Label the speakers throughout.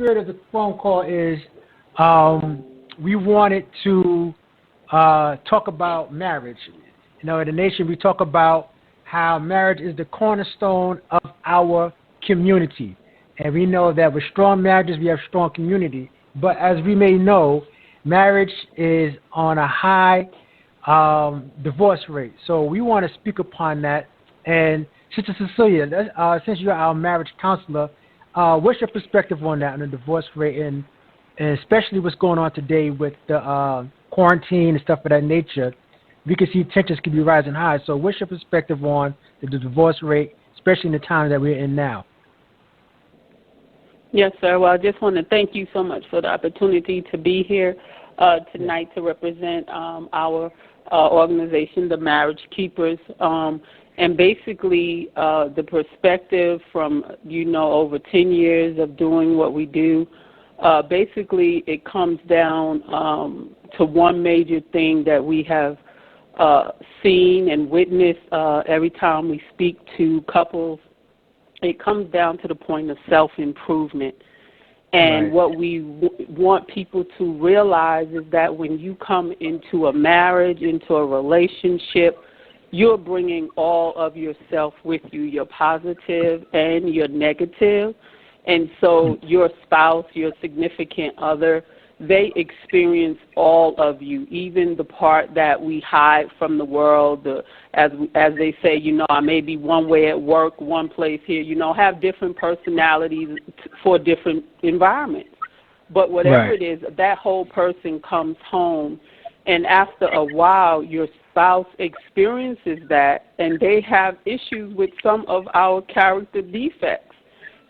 Speaker 1: spirit of the phone call is we wanted to talk about marriage. You know, in the nation, we talk about how marriage is the cornerstone of our community. And we know that with strong marriages, we have strong community. But as we may know, marriage is on a high divorce rate. So we want to speak upon that. And Sister Cecilia, since you're our marriage counselor, what's your perspective on that, on the divorce rate, and especially what's going on today with the quarantine and stuff of that nature? We can see tensions could be rising high. So what's your perspective on the divorce rate, especially in the time that we're in now?
Speaker 2: Yes, sir. Well, I just want to thank you so much for the opportunity to be here tonight to represent our organization, the Marriage Keepers. And basically, the perspective from, over 10 years of doing what we do, basically it comes down to one major thing that we have seen and witnessed every time we speak to couples. It comes down to the point of self-improvement. And
Speaker 1: right.
Speaker 2: What we want people to realize is that when you come into a marriage, into a relationship, you're bringing all of yourself with you, your positive and your negative. And so your spouse, your significant other, they experience all of you, even the part that we hide from the world. As they say, I may be one way at work, one place here, have different personalities for different environments. But whatever
Speaker 1: right.
Speaker 2: it is, that whole person comes home, and after a while, your spouse experiences that, and they have issues with some of our character defects.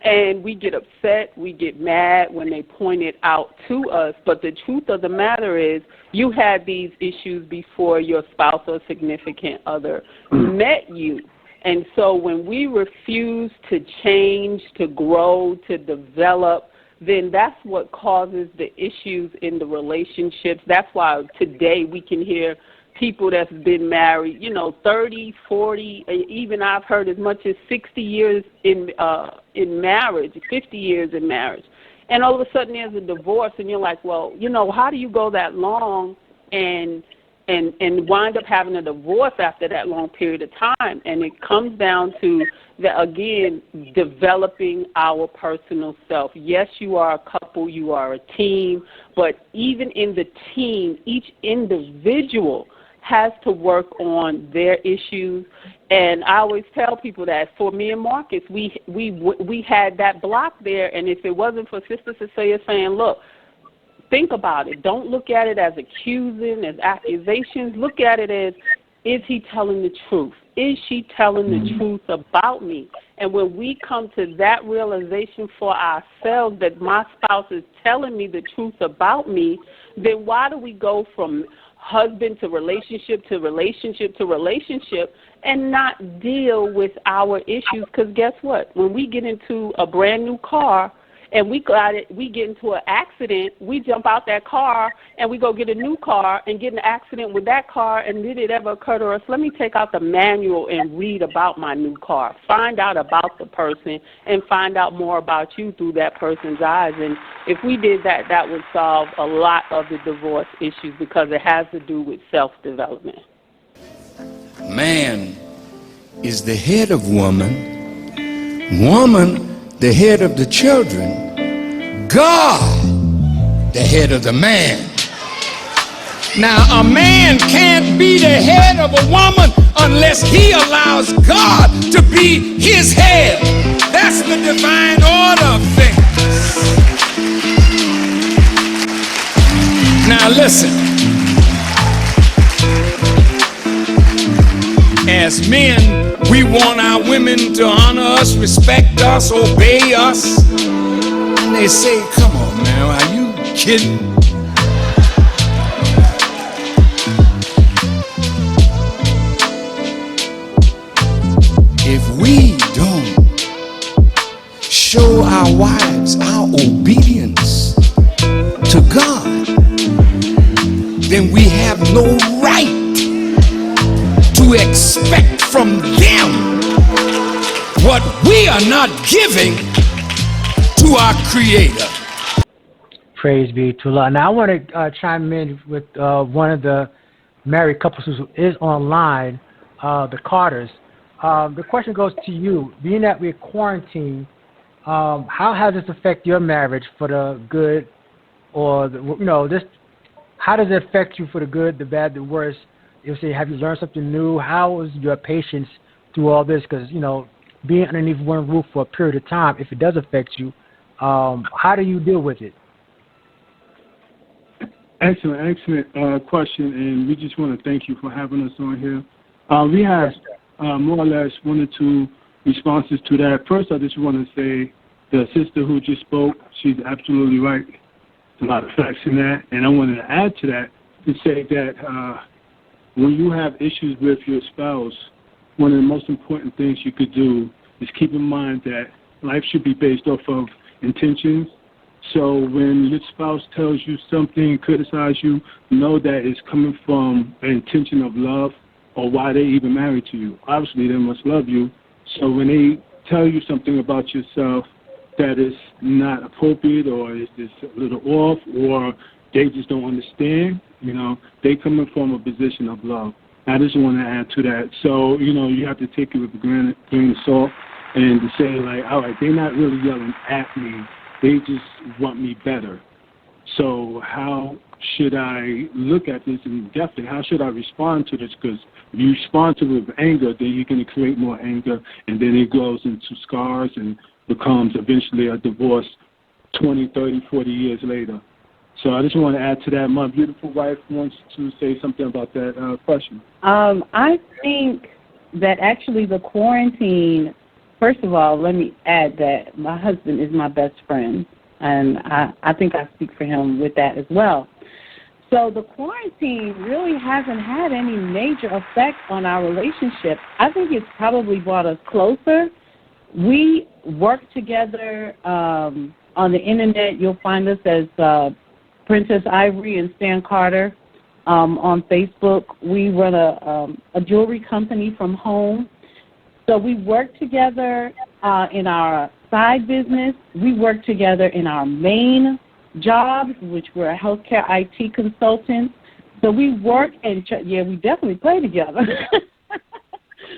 Speaker 2: And we get upset, we get mad when they point it out to us. But the truth of the matter is, you had these issues before your spouse or significant other met you. And so when we refuse to change, to grow, to develop, then that's what causes the issues in the relationships. That's why today we can hear people that's been married, 30, 40, even I've heard as much as 60 years in marriage, 50 years in marriage. And all of a sudden there's a divorce, and you're like, well, how do you go that long and wind up having a divorce after that long period of time? And it comes down to, again, developing our personal self. Yes, you are a couple, you are a team, but even in the team, each individual has to work on their issues. And I always tell people that for me and Marcus, we had that block there, and if it wasn't for Sister Cecilia saying, look, think about it. Don't look at it as accusing, as accusations. Look at it as, is he telling the truth? Is she telling the truth about me? And when we come to that realization for ourselves that my spouse is telling me the truth about me, then why do we go from husband to relationship to relationship to relationship and not deal with our issues? Because guess what? When we get into a brand new car and we get into an accident, we jump out that car and we go get a new car and get in an accident with that car, and did it ever occur to us, let me take out the manual and read about my new car, find out about the person, and find out more about you through that person's eyes. And if we did that, that would solve a lot of the divorce issues, because it has to do with self-development.
Speaker 3: Man is the head of woman, woman the head of the children, God the head of the man. Now, a man can't be the head of a woman unless he allows God to be his head. That's the divine order of things. Now listen, as men, we want our women to honor us, respect us, obey us. And they say, come on now, are you kidding? If we don't show our wives our obedience to God, then we have no right to expect from them what we are not giving to our Creator.
Speaker 1: Praise be to Allah. Now, I want to chime in with one of the married couples who is online, the Carters. The question goes to you. Being that we're quarantined, how has this affected your marriage for the good or, how does it affect you for the good, the bad, the worst? You say, have you learned something new? How is your patience through all this? Because, being underneath one roof for a period of time, if it does affect you, how do you deal with it?
Speaker 4: Excellent question, and we just want to thank you for having us on here. We have more or less one or two responses to that. First, I just want to say the sister who just spoke, she's absolutely right. There's a lot of facts in that, and I wanted to add to that to say that when you have issues with your spouse, one of the most important things you could do is keep in mind that life should be based off of intentions. So when your spouse tells you something, criticize you, know that it's coming from an intention of love or why they even married to you. Obviously, they must love you. So when they tell you something about yourself that is not appropriate or is just a little off or they just don't understand, they coming from a position of love. I just want to add to that. So, you have to take it with a grain of salt and to say, like, all right, they're not really yelling at me. They just want me better. So how should I look at this? And definitely, how should I respond to this? Because if you respond to it with anger, then you're going to create more anger, and then it goes into scars and becomes eventually a divorce 20, 30, 40 years later. So I just want to add to that. My beautiful wife wants to say something about that question.
Speaker 2: I think that actually the quarantine, first of all, let me add that my husband is my best friend, and I think I speak for him with that as well. So the quarantine really hasn't had any major effect on our relationship. I think it's probably brought us closer. We work together on the Internet. You'll find us as Princess Ivory and Stan Carter on Facebook. We run a jewelry company from home. So we work together in our side business. We work together in our main jobs, which we're healthcare IT consultants. So we work and, we definitely play together.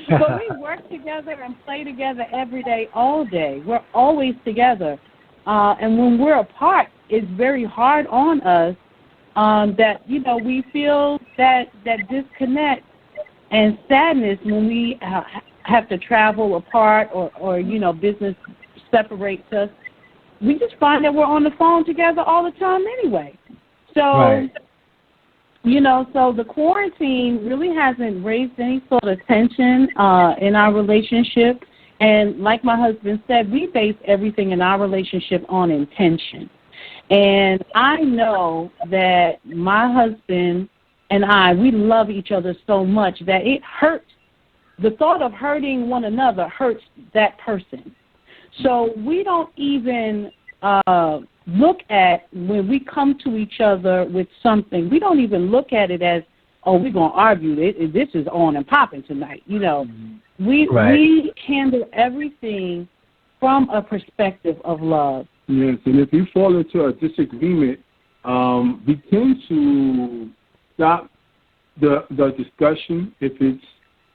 Speaker 2: But we work together and play together every day, all day. We're always together. And when we're apart, it's very hard on us that, we feel that disconnect and sadness when we have to travel apart or business separates us. We just find that we're on the phone together all the time anyway. So,
Speaker 1: right.
Speaker 2: So the quarantine really hasn't raised any sort of tension in our relationship. And like my husband said, we base everything in our relationship on intention. And I know that my husband and we love each other so much that it hurts. The thought of hurting one another hurts that person. So we don't even look at when we come to each other with something. We don't even look at it as, oh, we're going to argue. This is on and popping tonight. We handle everything from a perspective of love.
Speaker 4: Yes, and if you fall into a disagreement, we tend to stop the discussion. If it's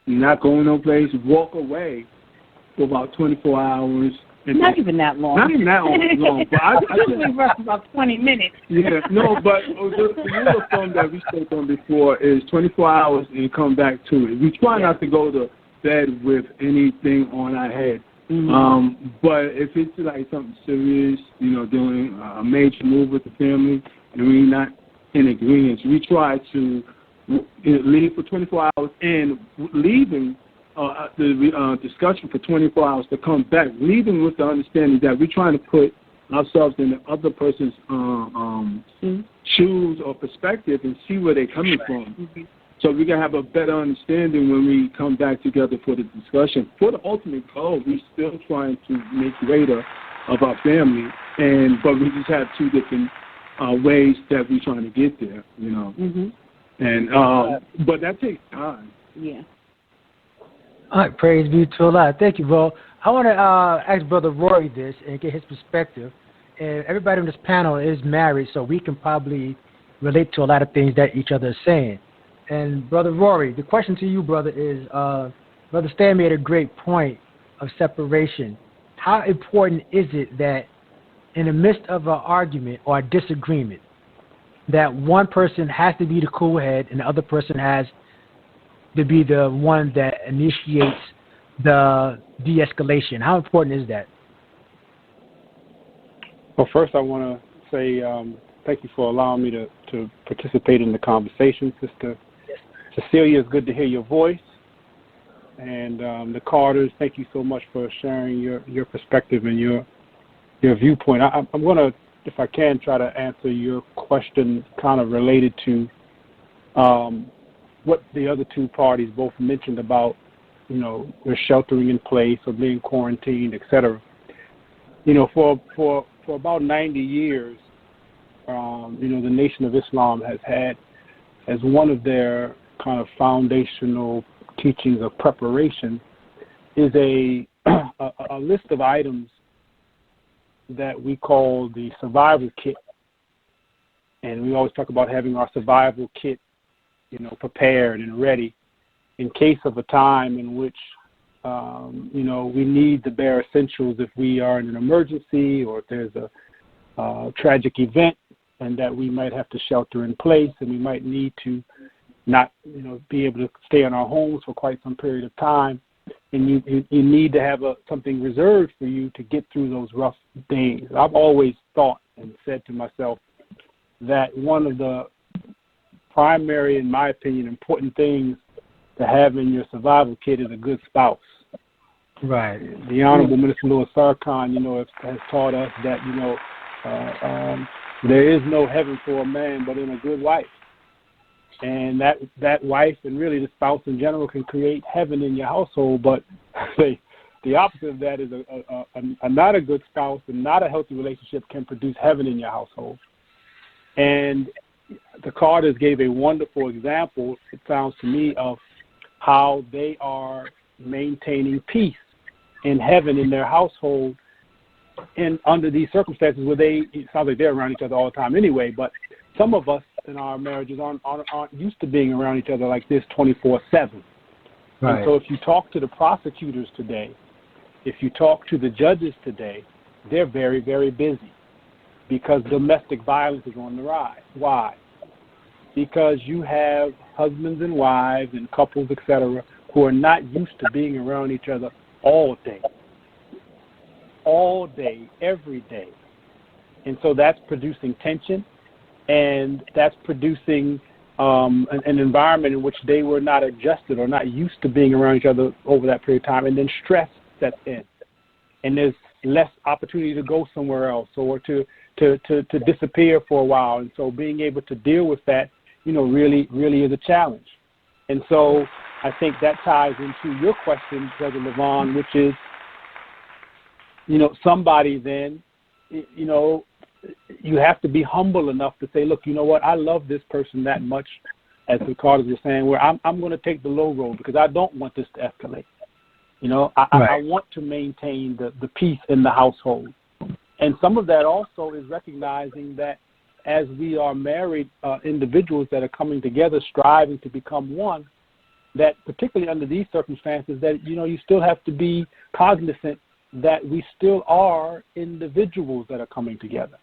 Speaker 4: not going no place, walk away for about 24 hours. And
Speaker 2: not even that long.
Speaker 4: Not even that long. But I
Speaker 2: usually work about 20 minutes.
Speaker 4: Yeah, no, but the rule of thumb that we spoke on before is 24 hours and come back to it. We try not to go to bed with anything on our head. Mm-hmm. But if it's like something serious, doing a major move with the family, and we're not in agreement, we try to leave for 24 hours and leaving the discussion for 24 hours to come back, leaving with the understanding that we're trying to put ourselves in the other person's shoes or perspective and see where they're coming from. Mm-hmm. So we can have a better understanding when we come back together for the discussion. For the ultimate goal, we're still trying to make greater of our family, but we just have two different ways that we're trying to get there, Mm-hmm. And but that takes time.
Speaker 2: Yeah.
Speaker 1: All right, praise be to Allah. Thank you, bro. I want to ask Brother Rory this and get his perspective. and everybody on this panel is married, so we can probably relate to a lot of things that each other is saying. And Brother Rory, the question to you, brother, is Brother Stan made a great point of separation. How important is it that in the midst of an argument or a disagreement, that one person has to be the cool head and the other person has to be the one that initiates the de-escalation? How important is that?
Speaker 5: Well, first I want to say thank you for allowing me to participate in the conversation, Sister Cecilia. It's good to hear your voice. And the Carters, thank you so much for sharing your perspective and your viewpoint. I'm going to, if I can, try to answer your question kind of related to what the other two parties both mentioned about, their sheltering in place or being quarantined, et cetera. For about 90 years, the Nation of Islam has had as one of their kind of foundational teachings of preparation is a list of items that we call the survival kit. And we always talk about having our survival kit, prepared and ready in case of a time in which, we need the bare essentials if we are in an emergency or if there's a tragic event and that we might have to shelter in place and we might need to not, be able to stay in our homes for quite some period of time. And you need to have something reserved for you to get through those rough days. I've always thought and said to myself that one of the primary, in my opinion, important things to have in your survival kit is a good spouse.
Speaker 1: Right.
Speaker 5: The Honorable Minister Louis Farrakhan, has taught us that, there is no heaven for a man but in a good wife. And that wife and really the spouse in general can create heaven in your household, but the opposite of that is a not a good spouse and not a healthy relationship can produce heaven in your household. And the Carters gave a wonderful example, it sounds to me, of how they are maintaining peace in heaven in their household and under these circumstances where it sounds like they're around each other all the time anyway, but some of us in our marriages aren't used to being around each other like this 24/7. Right. And so if you talk to the prosecutors today, if you talk to the judges today, they're very, very busy because domestic violence is on the rise. Why? Because you have husbands and wives and couples, et cetera, who are not used to being around each other all day, every day. And so that's producing tension, and that's producing an environment in which they were not adjusted or not used to being around each other over that period of time, and then stress sets in. And there's less opportunity to go somewhere else or to disappear for a while. And so being able to deal with that, really, really is a challenge. And so I think that ties into your question, Brother Levon, which is, somebody then, you have to be humble enough to say, look, you know what, I love this person that much, as the Carters were saying, where I'm going to take the low road because I don't want this to escalate. I want to maintain the peace in the household. And some of that also is recognizing that as we are married individuals that are coming together, striving to become one, that particularly under these circumstances, that, you still have to be cognizant that we still are individuals that are coming together.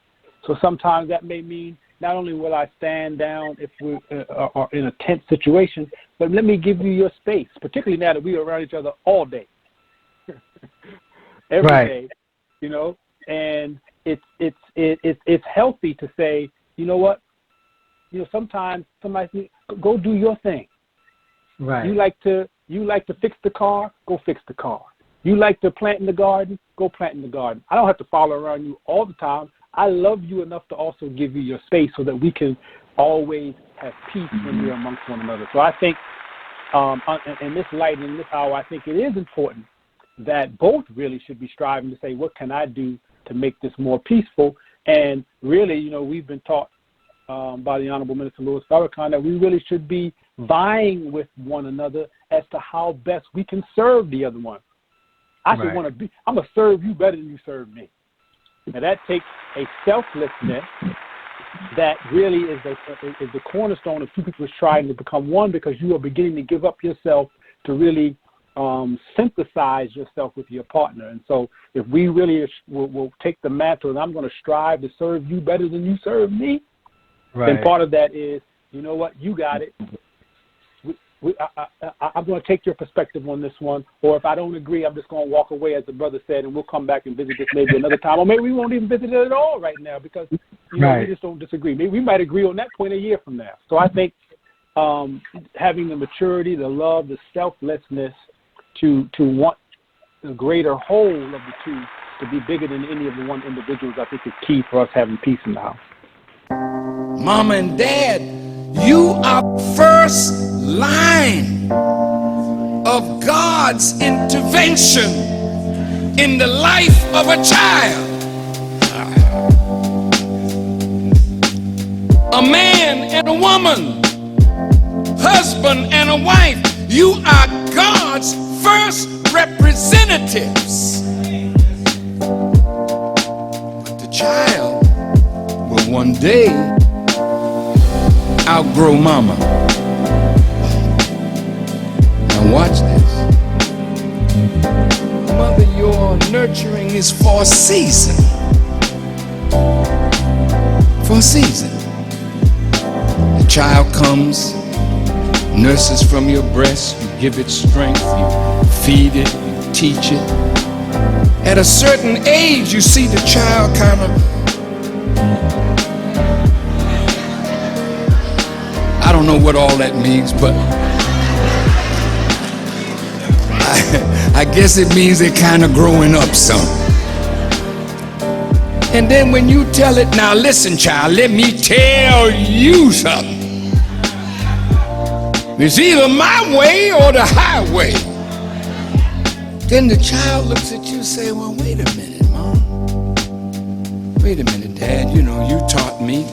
Speaker 5: So sometimes that may mean not only will I stand down if we are in a tense situation, but let me give you your space, particularly now that we are around each other all day, every day, and it's healthy to say, you know what, sometimes somebody go do your thing. Right. You like to fix the car, go fix the car. You like to plant in the garden, go plant in the garden. I don't have to follow around you all the time. I love you enough to also give you your space so that we can always have peace when we're amongst one another. So I think in this light, in this hour, I think it is important that both really should be striving to say, what can I do to make this more peaceful? And really, we've been taught by the Honorable Minister Louis Farrakhan that we really should be vying with one another as to how best we can serve the other one. I'm going to serve you better than you serve me. Now that takes a selflessness that really is the cornerstone of two people striving to become one, because you are beginning to give up yourself to really synthesize yourself with your partner. And so if we really will take the mantle, and I'm going to strive to serve you better than you serve me, then part of that is, you know what, you got it. I'm going to take your perspective on this one, or if I don't agree, I'm just going to walk away, as the brother said, and we'll come back and visit this maybe another time, or maybe we won't even visit it at all right now because we just don't disagree. Maybe we might agree on that point a year from now. So I think having the maturity, the love, the selflessness to want the greater whole of the two to be bigger than any of the one individuals, I think is key for us having peace in the house.
Speaker 3: Mama and Dad, you are first line of God's intervention in the life of a child. A man and a woman, husband and a wife, you are God's first representatives. But the child will one day outgrow mama. Now watch this. Mother, your nurturing is for a season. For a season. The child comes, nurses from your breast, you give it strength, you feed it, you teach it. At a certain age, you see the child kind of, I don't know what all that means, but I guess it means they're kind of growing up some. And then when you tell it, now listen, child, let me tell you something. It's either my way or the highway. Then the child looks at you and say, well, wait a minute, Mom. Wait a minute, Dad, you know, you taught me.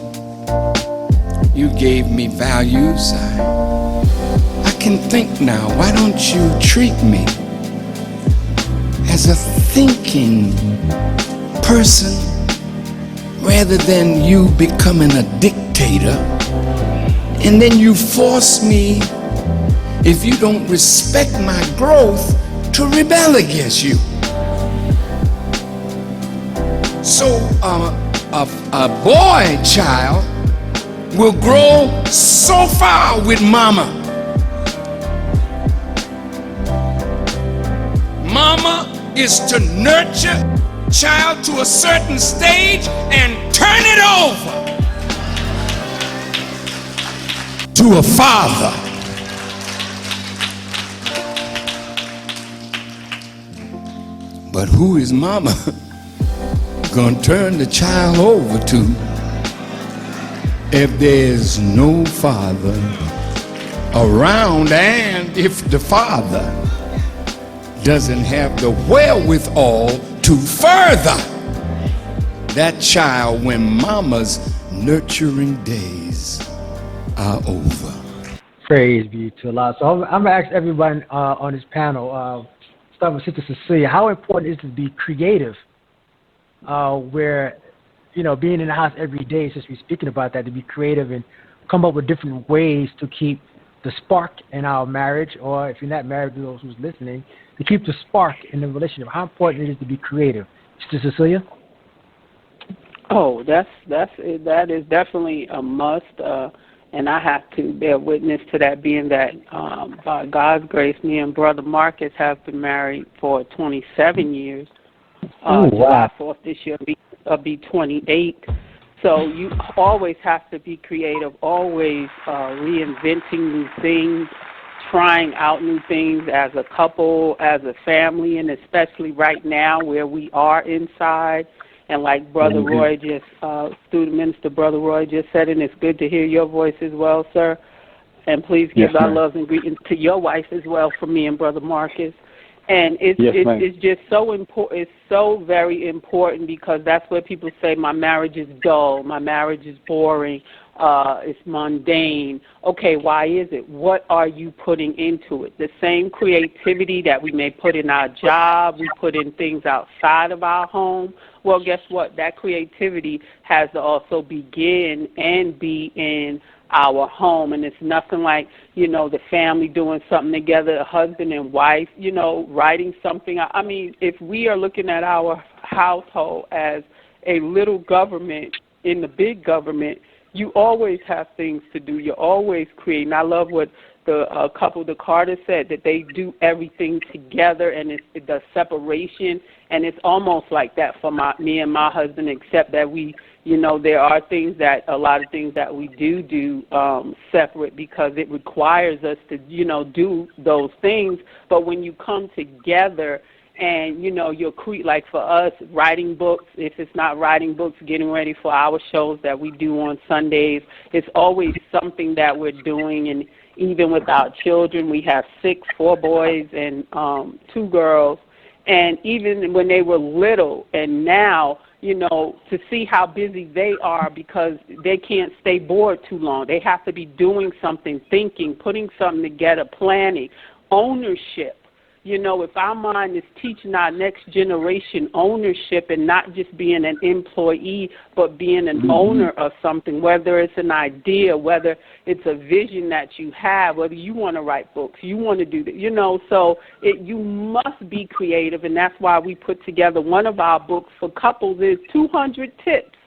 Speaker 3: You gave me values. I can think now. Why don't you treat me as a thinking person rather than you becoming a dictator? And then you force me, if you don't respect my growth, to rebel against you. So a boy child will grow so far with mama. Mama is to nurture child to a certain stage and turn it over to a father. But who is mama gonna turn the child over to if there's no father around, and if the father doesn't have the wherewithal to further that child when mama's nurturing days are over?
Speaker 1: Praise be to Allah. So I'm going to ask everyone on this panel, start with Sister Cecilia, how important is it to be creative where, you know, being in the house every day, since we're speaking about that, to be creative and come up with different ways to keep the spark in our marriage, or if you're not married, to those who's listening, to keep the spark in the relationship. How important it is to be creative. Sister Cecilia?
Speaker 2: Oh, that is definitely a must, and I have to bear witness to that, being that by God's grace, me and Brother Marcus have been married for 27 years. July 4th this year will be 28. So you always have to be creative, always reinventing new things, trying out new things as a couple, as a family, and especially right now where we are inside. And like Brother Roy just, Student Minister Brother Roy just said, and it's good to hear your voice as well, sir. And please give our loves and greetings to your wife as well from me and Brother Marcus. And it's just so important. It's so very important, because that's where people say my marriage is dull, my marriage is boring, it's mundane. Okay, why is it? What are you putting into it? The same creativity that we may put in our job, we put in things outside of our home. Well, guess what? That creativity has to also begin and be in our home. And it's nothing like, the family doing something together, a husband and wife, writing something. I mean, if we are looking at our household as a little government in the big government, you always have things to do. You're always creating. I love what the couple, the Carter, said, that they do everything together, and it's the separation, and it's almost like that for me and my husband, except that we, there are a lot of things that we do separate because it requires us to, do those things. But when you come together, and, you'll create, like for us, writing books. If it's not writing books, getting ready for our shows that we do on Sundays, it's always something that we're doing. And even with our children, we have 4 boys and 2 girls. And even when they were little, and now, to see how busy they are because they can't stay bored too long. They have to be doing something, thinking, putting something together, planning, ownership. If our mind is teaching our next generation ownership and not just being an employee, but being an owner of something, whether it's an idea, whether it's a vision that you have, whether you want to write books, you want to do that, so you must be creative. And that's why we put together one of our books for couples is 200 tips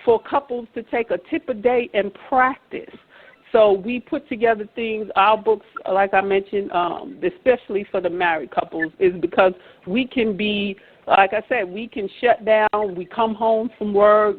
Speaker 2: for couples to take a tip a day and practice. So we put together things, our books, like I mentioned, especially for the married couples, is because we can be, like I said, we can shut down. We come home from work,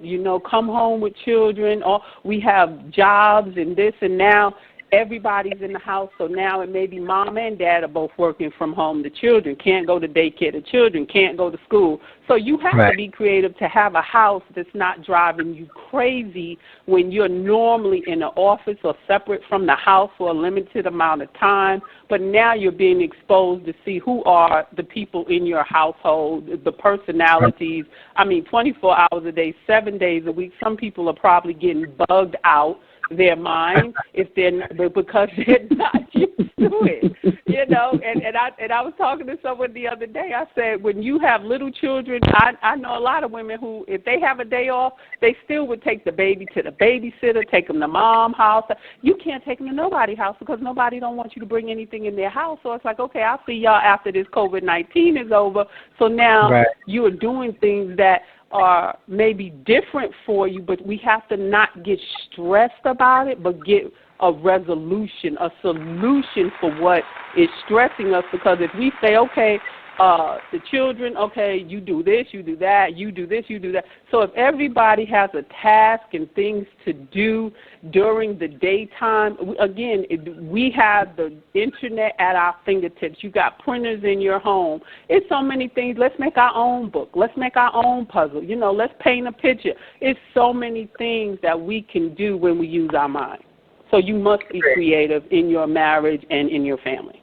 Speaker 2: come home with children, or we have jobs and this, and now everybody's in the house. So now it may be mom and dad are both working from home. The children can't go to daycare. The children can't go to school. So you have to be creative to have a house that's not driving you crazy when you're normally in an office or separate from the house for a limited amount of time. But now you're being exposed to see who are the people in your household, the personalities. I mean, 24 hours a day, 7 days a week. Some people are probably getting bugged out their mind because they're not used to it, And I was talking to someone the other day. I said, when you have little children, I know a lot of women who, if they have a day off, they still would take the baby to the babysitter, take them to mom's house. You can't take them to nobody's house because nobody don't want you to bring anything in their house. So it's like, okay, I'll see y'all after this COVID-19 is over. So now you are doing things that are maybe different for you, but we have to not get stressed about it, but get a resolution, a solution for what is stressing us. Because if we say, okay, the children, okay, you do this, you do that, you do this, you do that. So if everybody has a task and things to do during the daytime, again, we have the internet at our fingertips. You got printers in your home. It's so many things. Let's make our own book. Let's make our own puzzle. Let's paint a picture. It's so many things that we can do when we use our mind. So you must be creative in your marriage and in your family.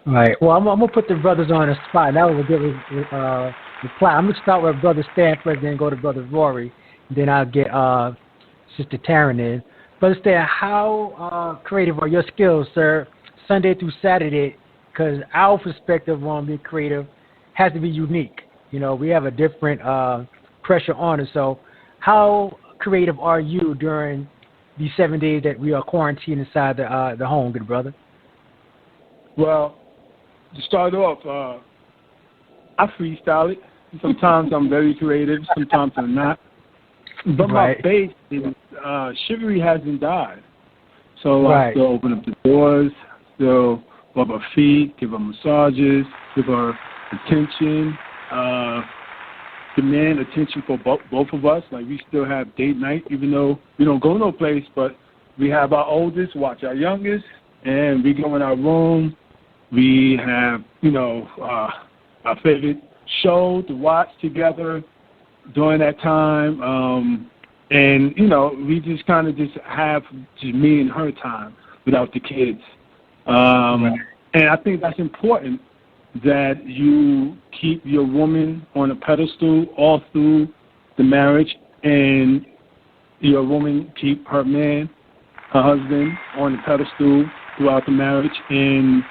Speaker 1: Right. Well, I'm going to put the brothers on the spot. That was a good reply. I'm going to start with Brother Stanford, then go to Brother Rory. Then I'll get Sister Taryn in. Brother Stan, how creative are your skills, sir, Sunday through Saturday? Because our perspective on being creative has to be unique. We have a different pressure on it. So how creative are you during these 7 days that we are quarantined inside the home, good brother?
Speaker 4: Well, to start off, I freestyle it. Sometimes I'm very creative, sometimes I'm not. But my base is chivalry hasn't died. So I still open up the doors, still rub her feet, give her massages, give her attention, demand attention for both of us. Like, we still have date night, even though we don't go no place, but we have our oldest watch our youngest, and we go in our room. We have, our favorite show to watch together during that time. And, we just kind of have just me and her time without the kids. And I think that's important, that you keep your woman on a pedestal all through the marriage, and your woman keep her man, her husband, on the pedestal throughout the marriage, and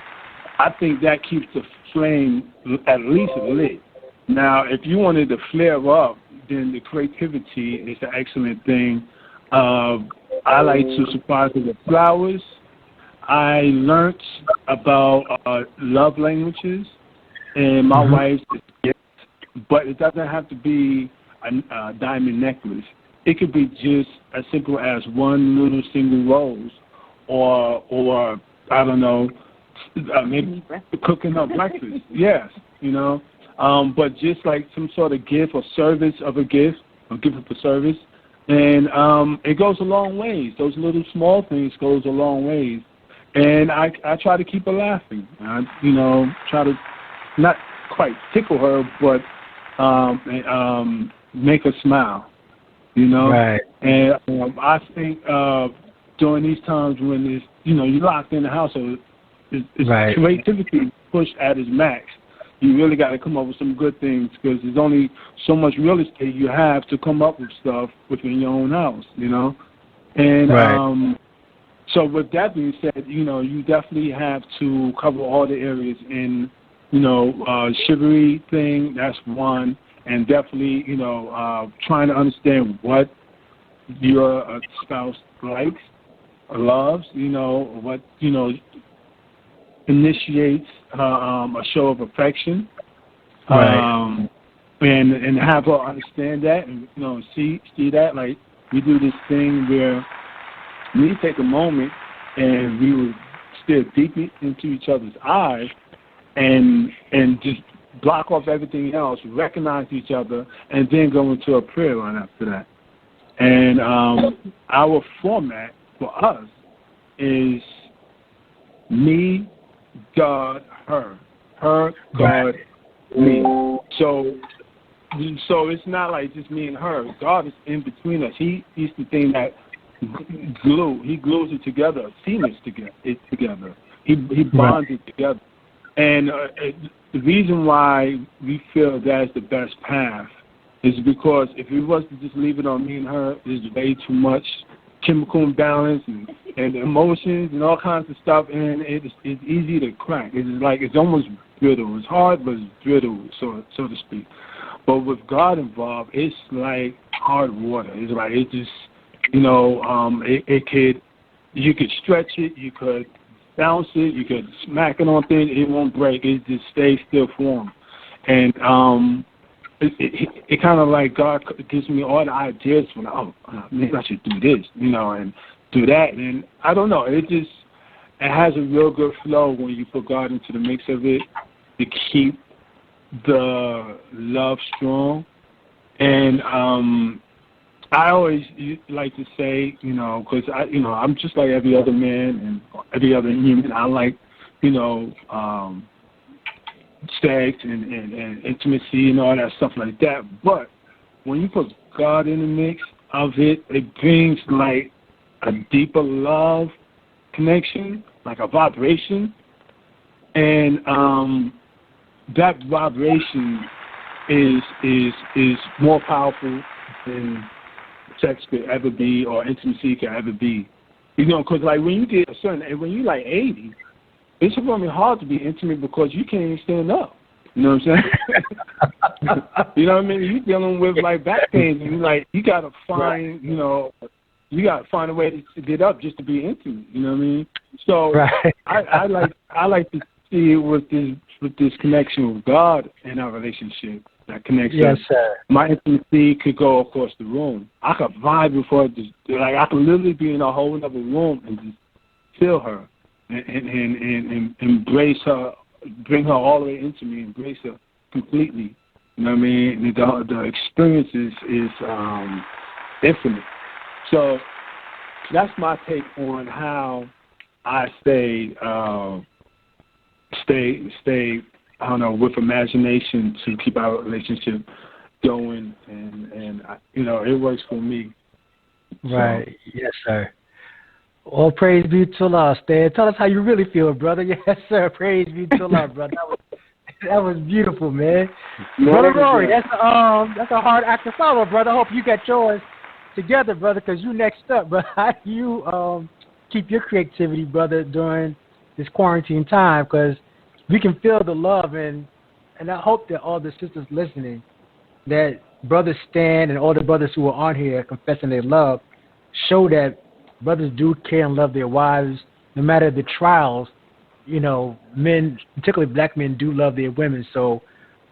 Speaker 4: I think that keeps the flame at least lit. Now, if you wanted to flare up, then the creativity is an excellent thing. I like to surprise her with flowers. I learned about love languages, and my wife's is gifts, but it doesn't have to be a diamond necklace. It could be just as simple as one little single rose, or I don't know, maybe cooking up breakfast. Yes, you know, but just like some sort of gift or service of a gift, or gift of a service, and it goes a long ways. Those little small things goes a long ways, and I try to keep her laughing. I, you know, try to not quite tickle her, but make her smile. You know,
Speaker 1: Right.
Speaker 4: And I think during these times when it's, you know, you're locked in the household, it's
Speaker 1: Right.
Speaker 4: creativity pushed at its max. You really got to come up with some good things because there's only so much real estate you have to come up with stuff within your own house, you know. And
Speaker 1: Right.
Speaker 4: so with that being said, you know, you definitely have to cover all the areas in, you know, chivalry thing, that's one. And definitely, you know, trying to understand what your spouse likes, or loves, you know, what, you know, initiates a show of affection,
Speaker 1: Right.
Speaker 4: and have her understand that, and you know, see that. Like we do this thing where we take a moment and we will stare deeply into each other's eyes, and just block off everything else, recognize each other, and then go into a prayer line after that. And our format for us is me, God, her. Her, God, me. So it's not like just me and her. God is in between us. He's the thing that glue. He glues it together, cements it together. He bonds it together. And the reason why we feel that's the best path is because if we was to just leave it on me and her, there's way too much chemical imbalance and emotions and all kinds of stuff, and it's easy to crack. It's almost brittle. It's hard, but it's brittle, so to speak. But with God involved, it's like hard water. It's like it just, you know, you could stretch it, you could bounce it, you could smack it on things, it won't break. It just stays still form. And it kind of like God gives me all the ideas for, maybe I should do this, you know, and do that. And I don't know, it has a real good flow when you put God into the mix of it to keep the love strong. And I always like to say, you know, because I'm just like every other man and every other human. I like, you know, sex and intimacy and all that stuff like that. But when you put God in the mix of it, it brings like a deeper love connection, like a vibration, and that vibration is more powerful than sex could ever be or intimacy could ever be. You know, because like when you get when you like 80, it's going to be hard to be intimate because you can't even stand up. You know what I'm saying? You know what I mean? You're dealing with like back pain, and you got to find, you know, you got to find a way to get up just to be intimate. You know what I mean? So I like to see it with this connection with God in our relationship. That connects us.
Speaker 1: Sir.
Speaker 4: My intimacy could go across the room. I could vibe before I could literally be in a whole other room and just feel her and embrace her, bring her all the way into me, embrace her completely. You know what I mean? The experience is infinite. So that's my take on how I stay I don't know, with imagination to keep our relationship going, and you know, it works for me.
Speaker 1: Right.
Speaker 4: So.
Speaker 1: Yes, sir. All praise be to Allah, Stan. Tell us how you really feel, brother. Yes, sir. Praise be to Allah, brother. That was beautiful, man. Brother Rory, that's a hard act to follow, brother. Hope you got yours together, brother, because you next up. But how do you keep your creativity, brother, during this quarantine time? Because we can feel the love, and I hope that all the sisters listening, that Brother Stan and all the brothers who are on here confessing their love, show that brothers do care and love their wives, no matter the trials. You know, men, particularly black men, do love their women. So,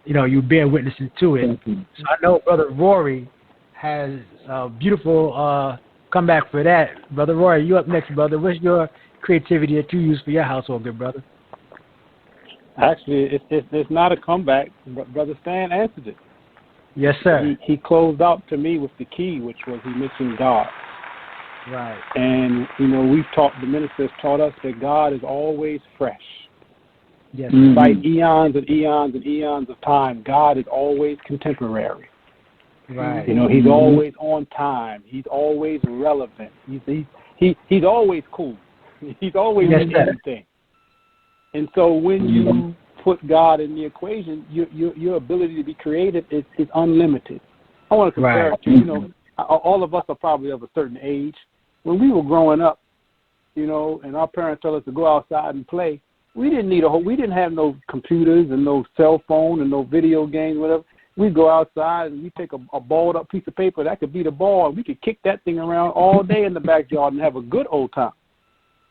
Speaker 1: you know, you bear witnessing to it. So I know Brother Rory has a beautiful comeback for that. Brother Rory, you up next, brother. What's your creativity that you use for your household, good brother?
Speaker 5: Actually, it's not a comeback. Brother Stan answered it.
Speaker 1: Yes, sir.
Speaker 5: He closed out to me with the key, which was he mentioned God.
Speaker 1: Right.
Speaker 5: And, you know, the ministers taught us that God is always fresh.
Speaker 1: Yes.
Speaker 5: Despite eons and eons and eons of time, God is always contemporary.
Speaker 1: Right.
Speaker 5: You know, he's always on time. He's always relevant. He's always cool. He's always in everything. And so when you put God in the equation, your ability to be creative is unlimited. I want to compare it to, you know, all of us are probably of a certain age. When we were growing up, you know, and our parents told us to go outside and play, we didn't have no computers and no cell phone and no video games, whatever. We'd go outside and we'd take a balled up piece of paper that could be the ball, and we could kick that thing around all day in the backyard and have a good old time.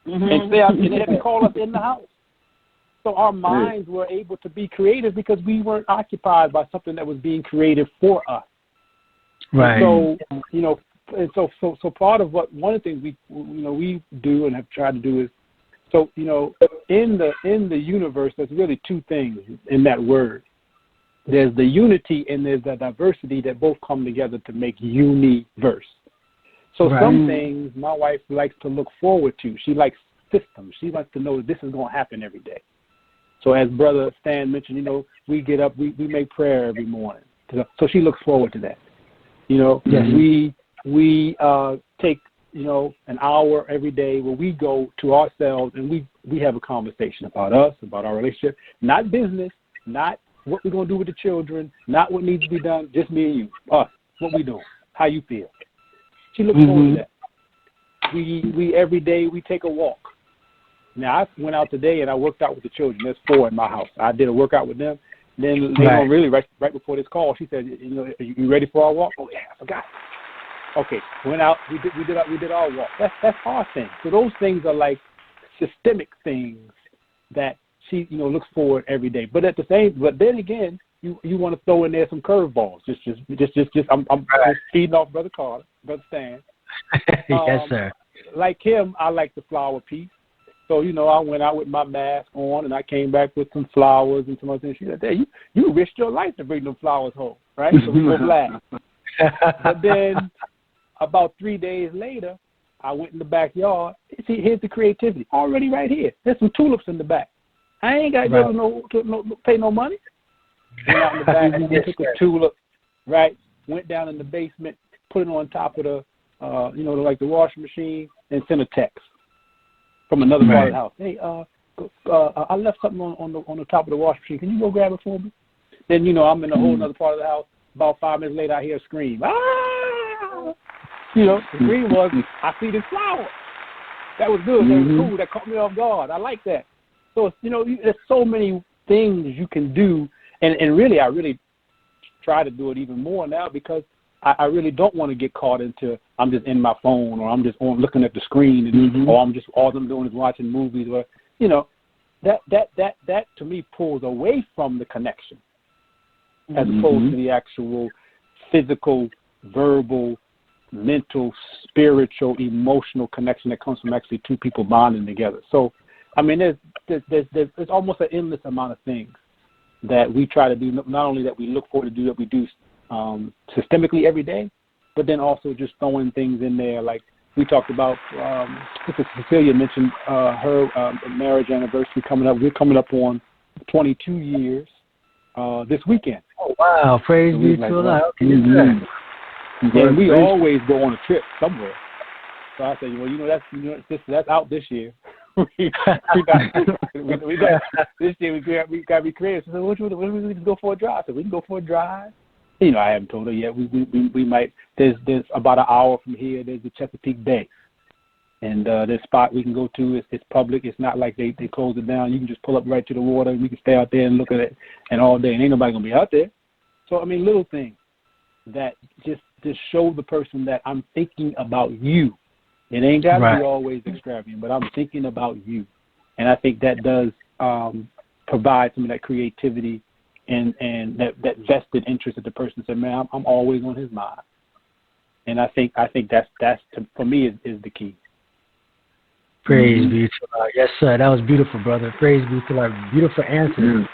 Speaker 5: And stay out, and they had to call us in the house. So our minds were able to be creative because we weren't occupied by something that was being created for us.
Speaker 1: Right.
Speaker 5: And so, you know, and so part of one of the things we do and have tried to do is, so, you know, in the universe, there's really two things in that word. There's the unity and there's the diversity that both come together to make universe. So some things my wife likes to look forward to. She likes systems. She likes to know that this is going to happen every day. So as Brother Stan mentioned, you know, we get up, we make prayer every morning. So she looks forward to that. You know, we take, you know, an hour every day where we go to ourselves and we have a conversation about us, about our relationship, not business, not what we're going to do with the children, not what needs to be done, just me and you, us, what we doing, how you feel. She looks forward to that. We every day we take a walk. Now, I went out today and I worked out with the children. There's 4 in my house. I did a workout with them. Then later on, really right before this call, she said, you know, are you ready for our walk? Oh, yeah, I forgot. Okay, went out. We did our walk. That's our thing. So those things are like systemic things that she, you know, looks forward every day. But then again, you want to throw in there some curveballs. Just I'm just feeding off Brother Carter, Brother Stan.
Speaker 1: Yes, sir.
Speaker 5: Like him, I like the flower piece. So, you know, I went out with my mask on, and I came back with some flowers and some other things. She said, hey, you risked your life to bring them flowers home, right? So we both laughed. But then about 3 days later, I went in the backyard. See, here's the creativity. Already right here. There's some tulips in the back. I ain't got to pay no money. Went out in the back and took a tulip, right? Went down in the basement, put it on top of the, you know, like the washing machine, and sent a text from another part of the house. Hey, I left something on the top of the washing machine. Can you go grab it for me? Then, you know, I'm in a whole other part of the house. About 5 minutes later, I hear a scream. Ah! You know, the scream was, I see this flower. That was good. That was cool. That caught me off guard. I like that. So, you know, there's so many things you can do. And really, I really try to do it even more now because I really don't want to get caught into I'm just in my phone or I'm just looking at the screen and, or I'm just all I'm doing is watching movies or, you know, that to me pulls away from the connection as opposed to the actual physical, verbal, mental, spiritual, emotional connection that comes from actually two people bonding together. So, I mean, there's almost an endless amount of things that we try to do, not only that we look forward to do, that we do systemically every day, but then also just throwing things in there. Like we talked about, Sister Cecilia mentioned her marriage anniversary coming up. We're coming up on 22 years this weekend.
Speaker 1: Oh, wow. Praise be to Allah.
Speaker 5: And we always go on a trip somewhere. So I said, well, that's out this year. This year we got to be creative. So what we just go for a drive? So we can go for a drive. I haven't told her yet. We might. There's about an hour from here. There's the Chesapeake Bay, and this spot we can go to. It's public. It's not like they close it down. You can just pull up right to the water, and we can stay out there and look at it and all day. And ain't nobody gonna be out there. So I mean, little things that just show the person that I'm thinking about you. It ain't got to be always extravagant, but I'm thinking about you, and I think that does provide some of that creativity and that vested interest that the person said, man, I'm always on his mind. And I think that's for me is the key.
Speaker 1: Praise be to God. Yes, sir. That was beautiful, brother. Praise be to God. Beautiful answers.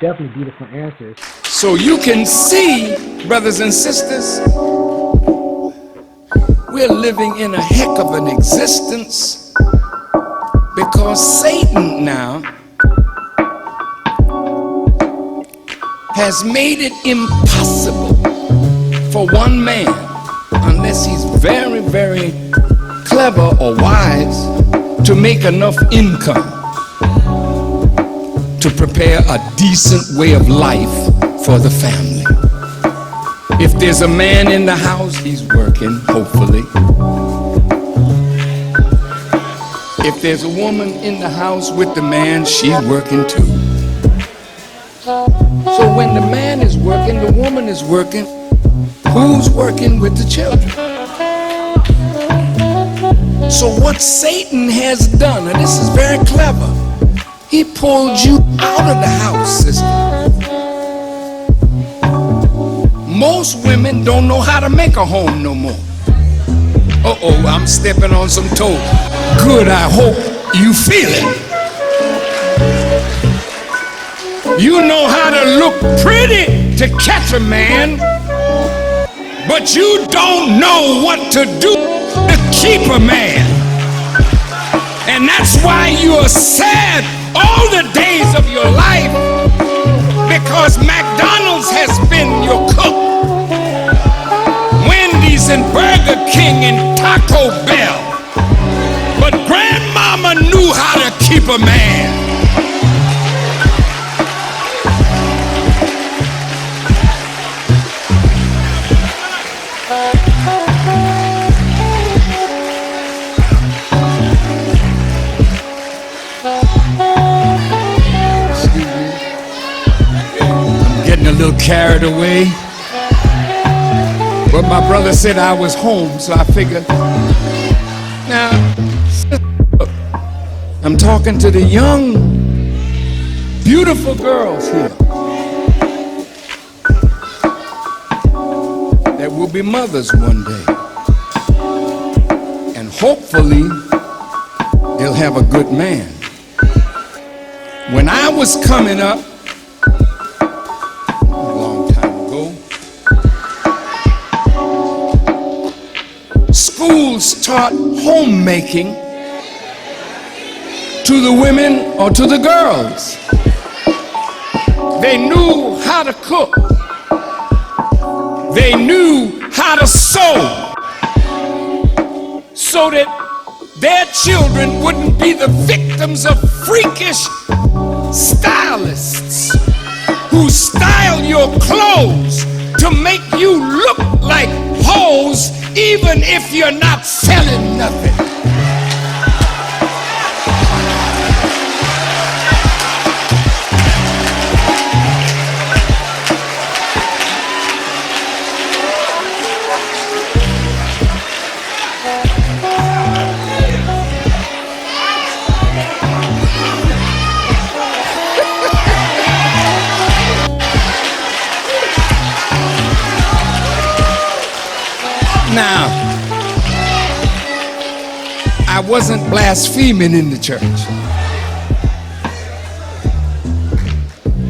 Speaker 1: Definitely beautiful answers.
Speaker 3: So you can see, brothers and sisters, we're living in a heck of an existence because Satan now has made it impossible for one man, unless he's very, very clever or wise, to make enough income to prepare a decent way of life for the family. If there's a man in the house, he's working, hopefully. If there's a woman in the house with the man, she's working too. So when the man is working, the woman is working, who's working with the children? So what Satan has done, and this is very clever, he pulled you out of the house, sister. Most women don't know how to make a home no more. Uh-oh, I'm stepping on some toes. Good, I hope you feel it. You know how to look pretty to catch a man, but you don't know what to do to keep a man. And that's why you're sad all the days of your life, because McDonald's has been your cook. Wendy's and Burger King and Taco Bell. But grandmama knew how to keep a man. A little carried away, but my brother said I was home, so I figured. Now, I'm talking to the young, beautiful girls here that will be mothers one day, and hopefully they'll have a good man. When I was coming up, schools taught homemaking to the women or to the girls. They knew how to cook. They knew how to sew so that their children wouldn't be the victims of freakish stylists who style your clothes to make you look like hoes even if you're not selling nothing. Now, I wasn't blaspheming in the church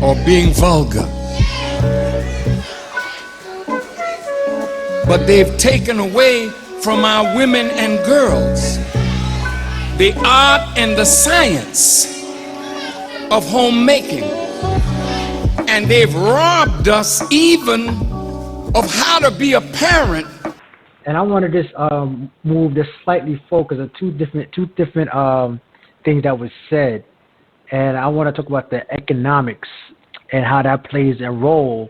Speaker 3: or being vulgar, but they've taken away from our women and girls the art and the science of homemaking, and they've robbed us even of how to be a parent.
Speaker 1: And I want to just move this slightly focus on two different things that was said, and I want to talk about the economics and how that plays a role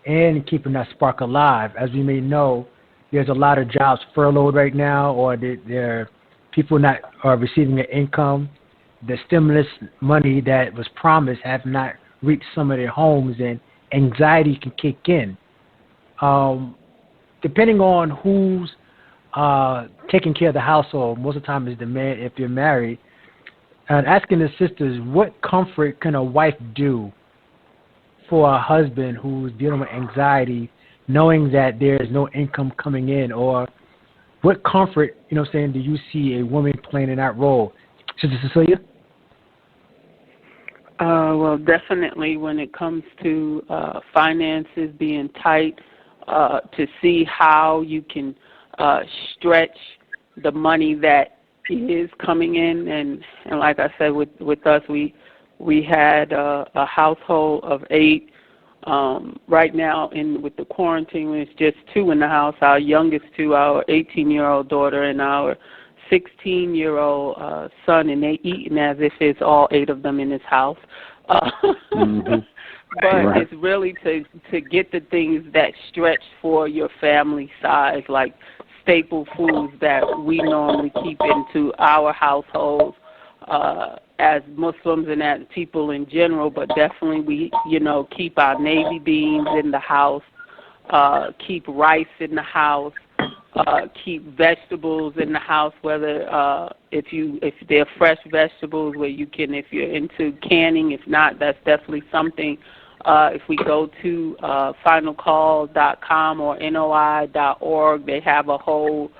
Speaker 1: and keeping that spark alive. As we may know, there's a lot of jobs furloughed right now, or there people not are receiving their income. The stimulus money that was promised have not reached some of their homes, and anxiety can kick in. Depending on who's taking care of the household, most of the time is the man if you're married. And asking the sisters, what comfort can a wife do for a husband who's dealing with anxiety, knowing that there is no income coming in? Or what comfort, do you see a woman playing in that role? Sister Cecilia?
Speaker 2: Well, definitely when it comes to finances being tight, to see how you can stretch the money that is coming in, and like I said, with us, we had a household of 8. Right now, with the quarantine, it's just 2 in the house. Our youngest 2, our 18-year-old daughter and our 16-year-old son, and they eating as if it's all 8 of them in this house. But it's really to get the things that stretch for your family size, like staple foods that we normally keep into our households as Muslims and as people in general, but definitely we, keep our navy beans in the house, keep rice in the house, keep vegetables in the house, whether if they're fresh vegetables where you can, if you're into canning. If not, that's definitely something. If we go to finalcall.com or NOI.org, they have a whole,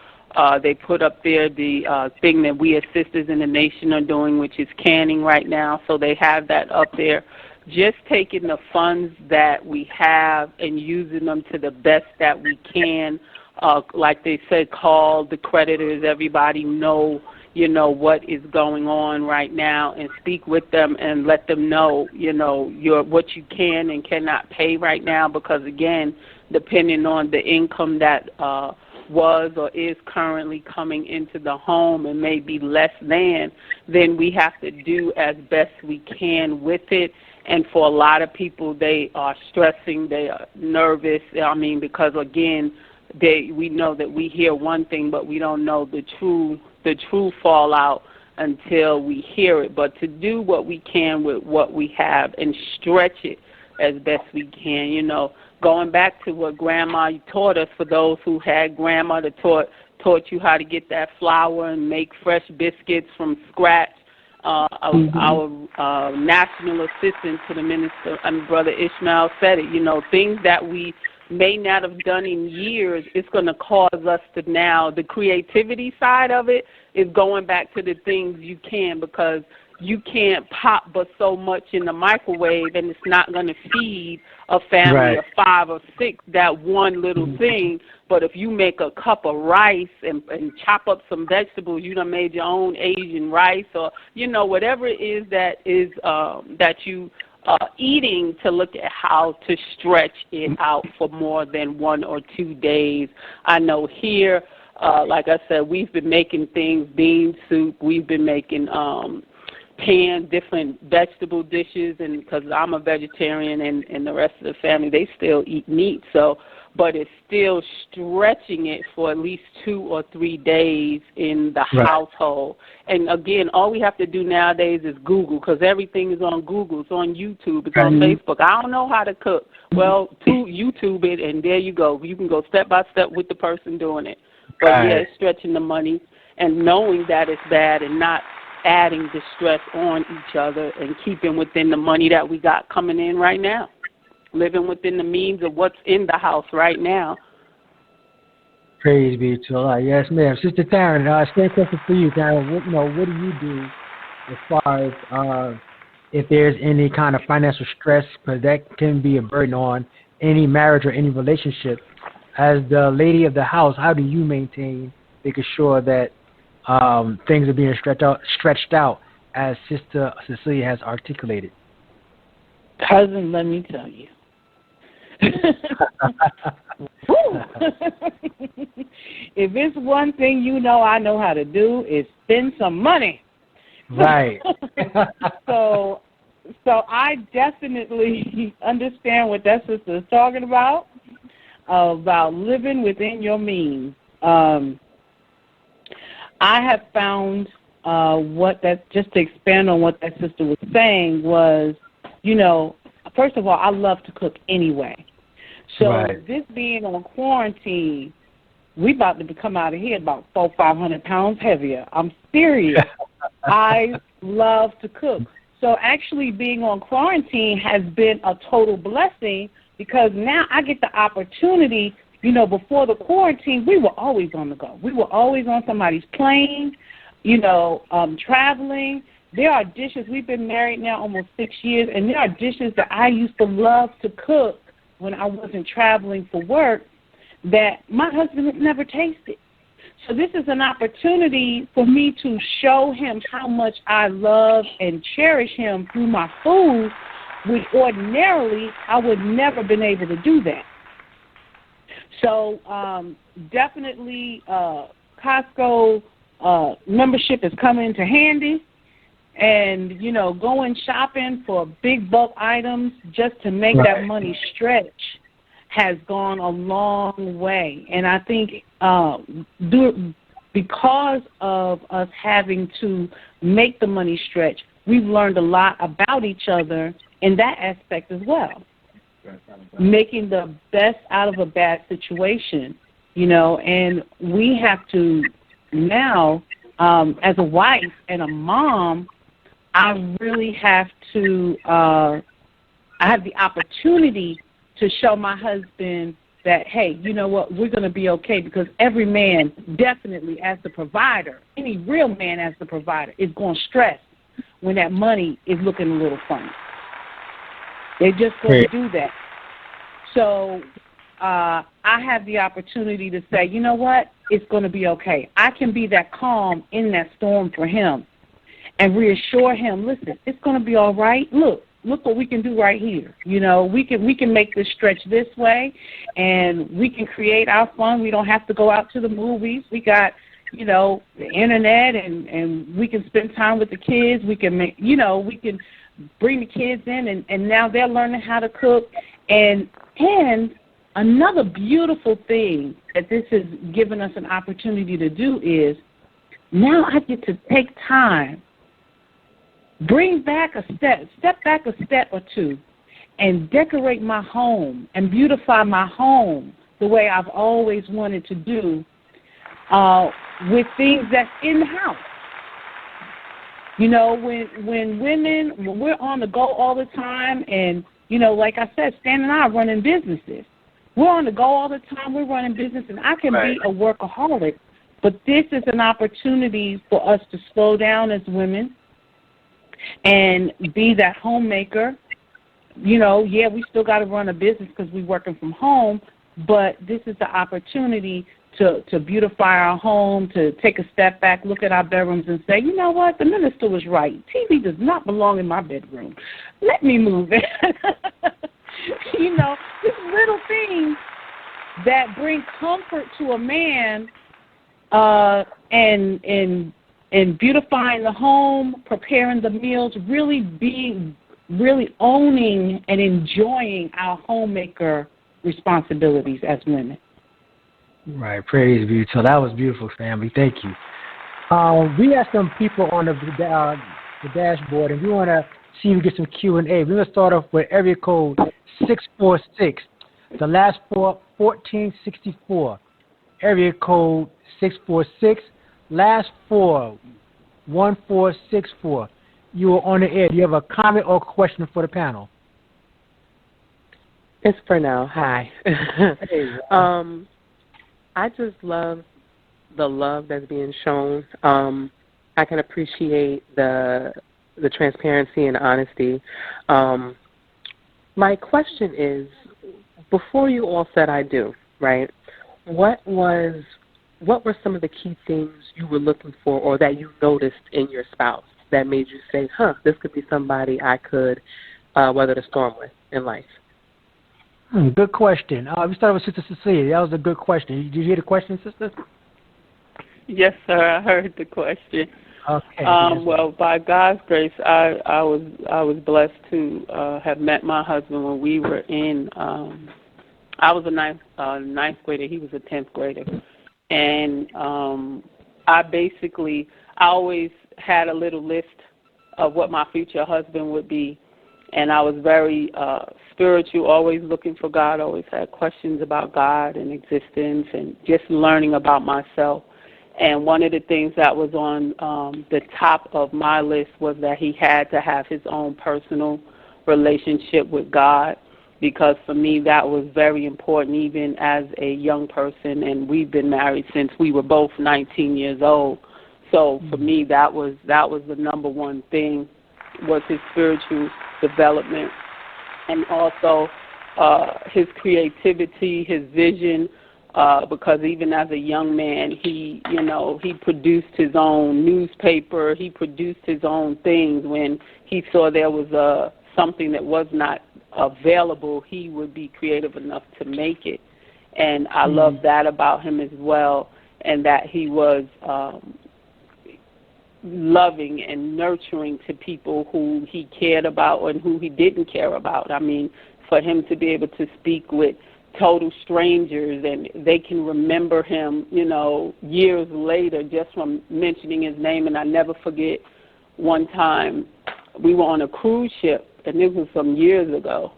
Speaker 2: they put up there the thing that we as Sisters in the Nation are doing, which is canning right now. So they have that up there. Just taking the funds that we have and using them to the best that we can. Like they said, call the creditors, everybody know, what is going on right now, and speak with them and let them know, what you can and cannot pay right now, because, again, depending on the income that was or is currently coming into the home and may be less than, then we have to do as best we can with it. And for a lot of people, they are stressing, they are nervous, because, again, we know that we hear one thing, but we don't know the true fallout until we hear it. But to do what we can with what we have and stretch it as best we can, going back to what Grandma taught us, for those who had Grandma that taught you how to get that flour and make fresh biscuits from scratch. Our national assistant to the minister, Brother Ishmael, said it, things that we may not have done in years, it's going to cause us to now, the creativity side of it is going back to the things you can, because you can't pop but so much in the microwave, and it's not going to feed a family of 5 or 6, that one little thing. But if you make a cup of rice and chop up some vegetables, you done made your own Asian rice, or, whatever it is that you eating, to look at how to stretch it out for more than 1 or 2 days. I know here, like I said, we've been making things, bean soup, we've been making pan different vegetable dishes, and because I'm a vegetarian and the rest of the family, they still eat meat, but it's still stretching it for at least 2 or 3 days in the household. And again, all we have to do nowadays is Google, because everything is on Google. It's on YouTube. It's on Facebook. I don't know how to cook. Well, YouTube it, and there you go. You can go step by step with the person doing it. But yeah, it's stretching the money and knowing that it's bad and not adding the stress on each other, and keeping within the money that we got coming in right now. Living within the means of what's in the house right now.
Speaker 1: Praise be to Allah. Yes, ma'am. Sister Taryn, same question for you, Taryn. What do you do as far as if there's any kind of financial stress, because that can be a burden on any marriage or any relationship? As the lady of the house, how do you maintain making sure that things are being stretched out as Sister Cecilia has articulated?
Speaker 6: Cousin, let me tell you. If it's one thing I know how to do, is spend some money.
Speaker 1: Right.
Speaker 6: So So I definitely understand what that sister is talking about living within your means. I have found just to expand on what that sister was saying was, first of all, I love to cook anyway. So This being on quarantine, we about to come out of here about 400-500 pounds heavier. I'm serious. I love to cook. So actually being on quarantine has been a total blessing because now I get the opportunity. Before the quarantine, we were always on the go. We were always on somebody's plane, traveling. There are dishes. We've been married now almost 6 years, and there are dishes that I used to love to cook when I wasn't traveling for work that my husband has never tasted. So this is an opportunity for me to show him how much I love and cherish him through my food, which ordinarily I would never been able to do that. So definitely Costco membership is coming into handy. And, going shopping for big bulk items just to make that money stretch has gone a long way. And I think because of us having to make the money stretch, we've learned a lot about each other in that aspect as well. Making the best out of a bad situation, and we have to now, as a wife and a mom, I really have to, I have the opportunity to show my husband that, hey, you know what, we're going to be okay, because every man definitely as the provider, any real man as the provider is going to stress when that money is looking a little funny. They're just going to do that. So I have the opportunity to say, you know what, it's going to be okay. I can be that calm in that storm for him and reassure him, listen, it's going to be all right. Look what we can do right here. We can make this stretch this way, and we can create our fun. We don't have to go out to the movies. We got, the internet, and we can spend time with the kids. We can make, we can bring the kids in, and now they're learning how to cook. And another beautiful thing that this has given us an opportunity to do is now I get to take time, step back a step or two, and decorate my home and beautify my home the way I've always wanted to do with things that's in the house. When we're on the go all the time, and, like I said, Stan and I are running businesses. We're on the go all the time. We're running business, and I can be a workaholic. But this is an opportunity for us to slow down as women and be that homemaker. We still got to run a business because we're working from home, but this is the opportunity to beautify our home, to take a step back, look at our bedrooms and say, you know what, the minister was right. TV does not belong in my bedroom. Let me move it. Just little things that bring comfort to a man and beautifying the home, preparing the meals, really owning and enjoying our homemaker responsibilities as women.
Speaker 1: Right, praise be. So that was beautiful, family. Thank you. We have some people on the dashboard, and we want to see if we get some Q&A. We're going to start off with area code 646. The last four, 1464. Area code 646. Last four, 1464. You are on the air. Do you have a comment or question for the panel?
Speaker 7: It's Pernell. Hi.
Speaker 1: Hey,
Speaker 7: I just love the love that's being shown. I can appreciate the transparency and honesty. My question is, before you all said I do, right, what were some of the key things you were looking for or that you noticed in your spouse that made you say, this could be somebody I could weather the storm with in life?
Speaker 1: Good question. We started with Sister Cecilia. That was a good question. Did you hear the question, sister?
Speaker 2: Yes, sir. I heard the question.
Speaker 1: Okay.
Speaker 2: Well, by God's grace, I was blessed to have met my husband when we were in. I was a ninth grader. He was a 10th grader, and I always had a little list of what my future husband would be, and I was very spiritual, always looking for God. Always had questions about God and existence, and just learning about myself. And one of the things that was on the top of my list was that he had to have his own personal relationship with God, because for me that was very important even as a young person, and we've been married since we were both 19 years old. So for me that was the number one thing, was his spiritual development, and also his creativity, his vision, because even as a young man, he produced his own newspaper, he produced his own things. When he saw there was something that was not available, he would be creative enough to make it. And I love that about him as well, and that he was loving and nurturing to people who he cared about and who he didn't care about. I mean, for him to be able to speak with total strangers and they can remember him, years later just from mentioning his name. And I never forget one time we were on a cruise ship, and this was some years ago,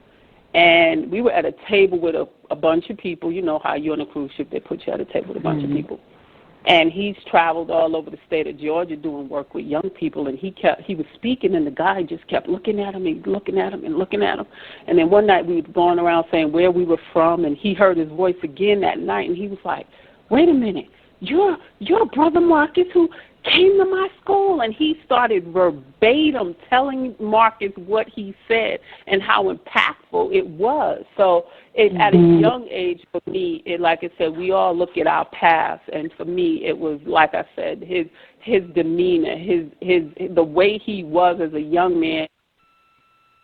Speaker 2: and we were at a table with a bunch of people. You know how you're on a cruise ship, they put you at a table with a bunch of people. And he's traveled all over the state of Georgia doing work with young people, and he was speaking, and the guy just kept looking at him and looking at him and looking at him. And then one night we were going around saying where we were from, and he heard his voice again that night, and he was like, "Wait a minute, you're Brother Marcus who came to my school?" And he started verbatim telling Marcus what he said and how impactful it was. So at a young age, for me, like I said, we all look at our past, and for me, it was, like I said, his demeanor, the way he was as a young man.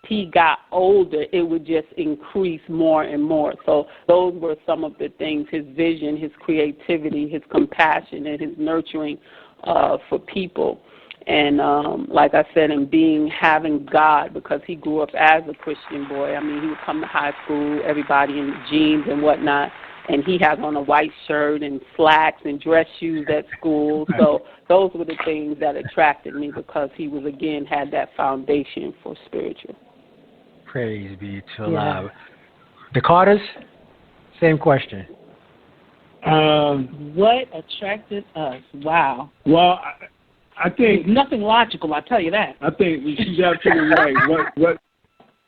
Speaker 2: He got older, it would just increase more and more. So those were some of the things: his vision, his creativity, his compassion, and his nurturing for people. And like I said, and having God, because he grew up as a Christian boy. I mean, he would come to high school, everybody in jeans and whatnot, and he had on a white shirt and slacks and dress shoes at school. So those were the things that attracted me, because he was, again, had that foundation for spiritual.
Speaker 1: Praise be to Allah. The Carters, same question.
Speaker 6: What attracted us? Wow.
Speaker 4: Well, I think
Speaker 6: nothing logical, I'll tell you that.
Speaker 4: I think she's absolutely right.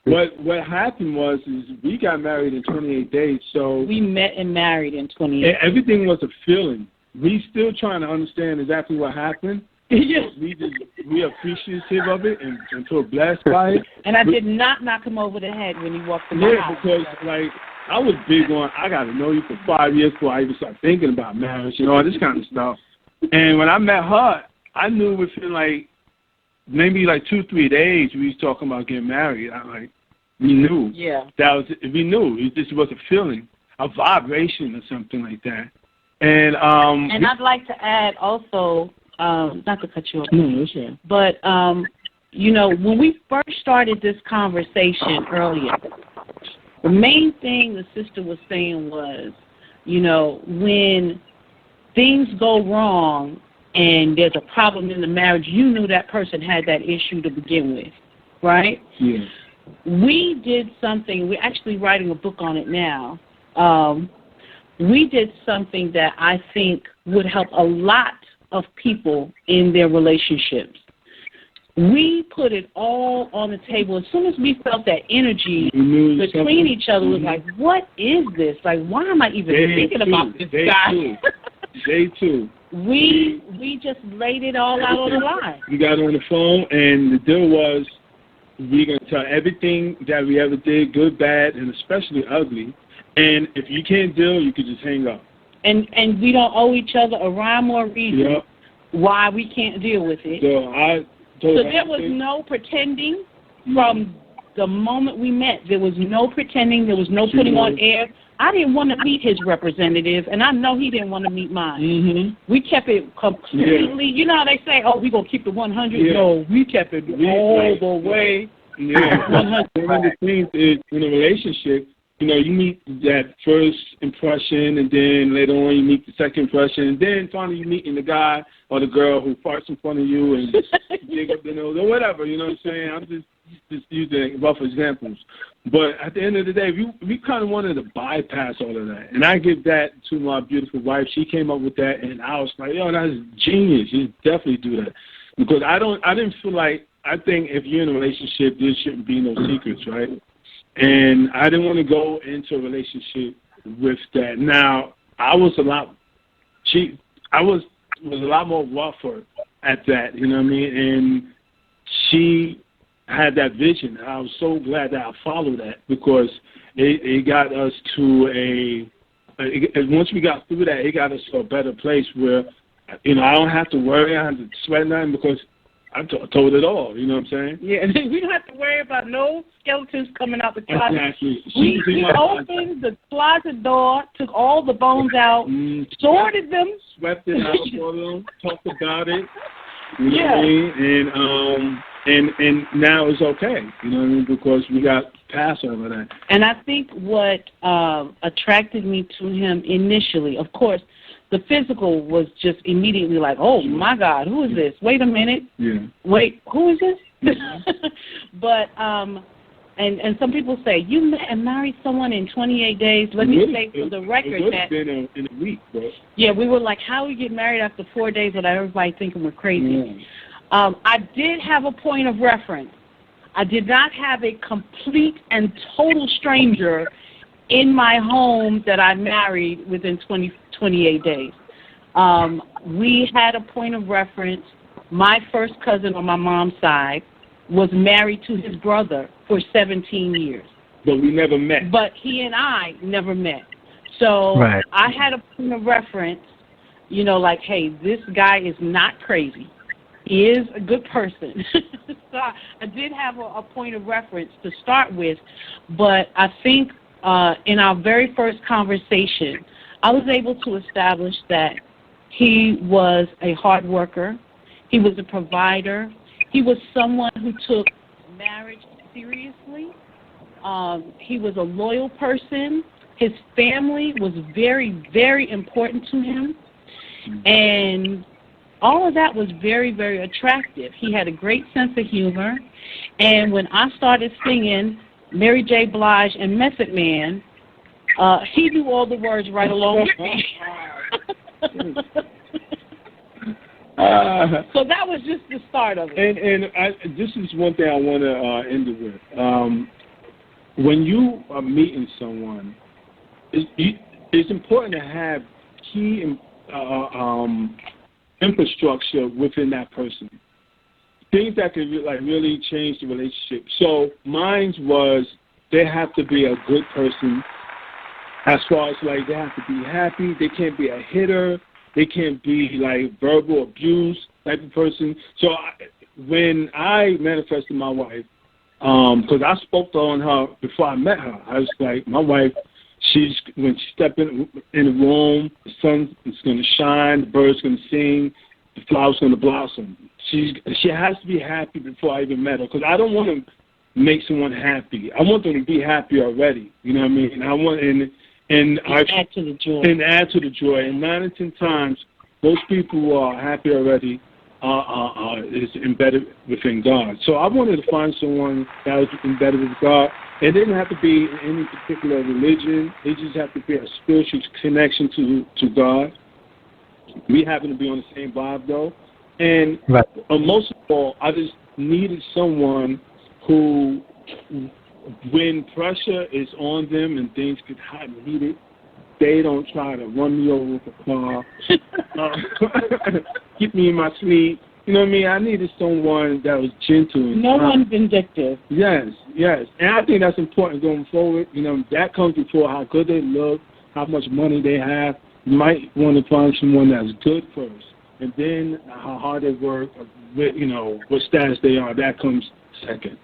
Speaker 4: What happened was we got married in 28 days, so
Speaker 6: we met and married in 28.
Speaker 4: Everything was a feeling. We still trying to understand exactly what happened. We appreciative of it and feel blessed by it.
Speaker 6: And I did not knock him over the head when he walked in the house.
Speaker 4: Because I was big on, I got to know you for 5 years before I even start thinking about marriage, all this kind of stuff. And when I met her, I knew within maybe 2-3 days we was talking about getting married. We knew.
Speaker 6: Yeah.
Speaker 4: We knew. It just was a feeling, a vibration or something like that. And
Speaker 6: I'd like to add also, not to cut you off.
Speaker 4: No, sure.
Speaker 6: But when we first started this conversation earlier, the main thing the sister was saying was, when things go wrong and there's a problem in the marriage, you knew that person had that issue to begin with, right?
Speaker 4: Yeah.
Speaker 6: We did something, we're actually writing a book on it now. We did something that I think would help a lot of people in their relationships. We put it all on the table. As soon as we felt that energy between each other, was like, what is this? Why am I even thinking about this guy?
Speaker 4: Day two.
Speaker 6: We just laid it all out on the line.
Speaker 4: We got on the phone, and the deal was we're going to tell everything that we ever did, good, bad, and especially ugly. And if you can't deal, you could just hang up. And
Speaker 6: we don't owe each other a rhyme or a reason why we can't deal with it.
Speaker 4: So
Speaker 6: there was no pretending from the moment we met. There was no pretending. There was no putting on air. I didn't want to meet his representative, and I know he didn't want to meet mine.
Speaker 4: Mm-hmm.
Speaker 6: We kept it completely. You know how they say, "Oh, we're gonna keep the 100."
Speaker 4: Yeah.
Speaker 6: No, we kept it all the way.
Speaker 4: Yeah.
Speaker 6: 100.
Speaker 4: One of the things is in a relationship, you know, you meet that first impression, and then later on you meet the second impression, and then finally you meeting the guy or the girl who farts in front of you and dig up the nose or whatever. You know what I'm saying? I'm just using rough examples. But at the end of the day, we kind of wanted to bypass all of that. And I give that to my beautiful wife. She came up with that, and I was like, yo, that's genius. You definitely do that. Because I didn't feel like, I think if you're in a relationship, there shouldn't be no secrets, right? And I didn't want to go into a relationship with that. Now, I was a lot more rougher at that, you know what I mean? And she had that vision. I was so glad that I followed that because it got us to once we got through that, it got us to a better place where, you know, I don't have to worry, I don't have to sweat nothing because I told it all, you know what I'm saying?
Speaker 6: Yeah, and we don't have to worry about no skeletons coming out the closet.
Speaker 4: Exactly.
Speaker 6: We opened the closet door, took all the bones out, sorted them.
Speaker 4: Swept it out for them, talked about it, you know what I mean? And now it's okay, you know what I mean, because we got past all of that.
Speaker 6: And I think what attracted me to him initially, of course, the physical was just immediately like, oh, my God, who is this? Wait a minute.
Speaker 4: Yeah.
Speaker 6: Wait, who is this? But, and some people say, you met and married someone in 28 days. Let me say for the record that.
Speaker 4: It would have been in a week, bro.
Speaker 6: Yeah, we were like, how we get married after 4 days without everybody thinking we're crazy? Yeah. I did have a point of reference. I did not have a complete and total stranger in my home that I married within 28 days. We had a point of reference. My first cousin on my mom's side was married to his brother for 17 years.
Speaker 4: But we never met.
Speaker 6: But he and I never met. So
Speaker 1: right.
Speaker 6: I had a point of reference, you know, like, hey, this guy is not crazy. He is a good person. So I did have a point of reference to start with, but I think in our very first conversation, I was able to establish that he was a hard worker. He was a provider. He was someone who took marriage seriously. He was a loyal person. His family was very, very important to him. And all of that was very, very attractive. He had a great sense of humor. And when I started singing Mary J. Blige and Method Man, he knew all the words right along with me. So that was just the start of it.
Speaker 4: And this is one thing I want to end it with. When you are meeting someone, it's important to have key infrastructure within that person. Things that could really change the relationship. So mine was they have to be a good person. As far as they have to be happy. They can't be a hitter. They can't be verbal abuse type of person. So when I manifested my wife, because I spoke on her before I met her, I was like, my wife, when she stepped in the room, the sun is going to shine, the birds going to sing, the flowers going to blossom. She has to be happy before I even met her, because I don't want to make someone happy. I want them to be happy already. You know what I mean? And I want and add to the joy. And add to the joy. And 9 and 10 times, those people who are happy already is embedded within God. So I wanted to find someone that was embedded with God. It didn't have to be in any particular religion. It just had to be a spiritual connection to God. We happen to be on the same vibe, though. And most of all, I just needed someone who, when pressure is on them and things get hot and heated, they don't try to run me over with a car, keep me in my sleep. You know what I mean? I needed someone that was gentle.
Speaker 6: No one vindictive.
Speaker 4: Yes. And I think that's important going forward. You know, that comes before how good they look, how much money they have. You might want to find someone that's good first. And then how hard they work, what status they are, that comes second.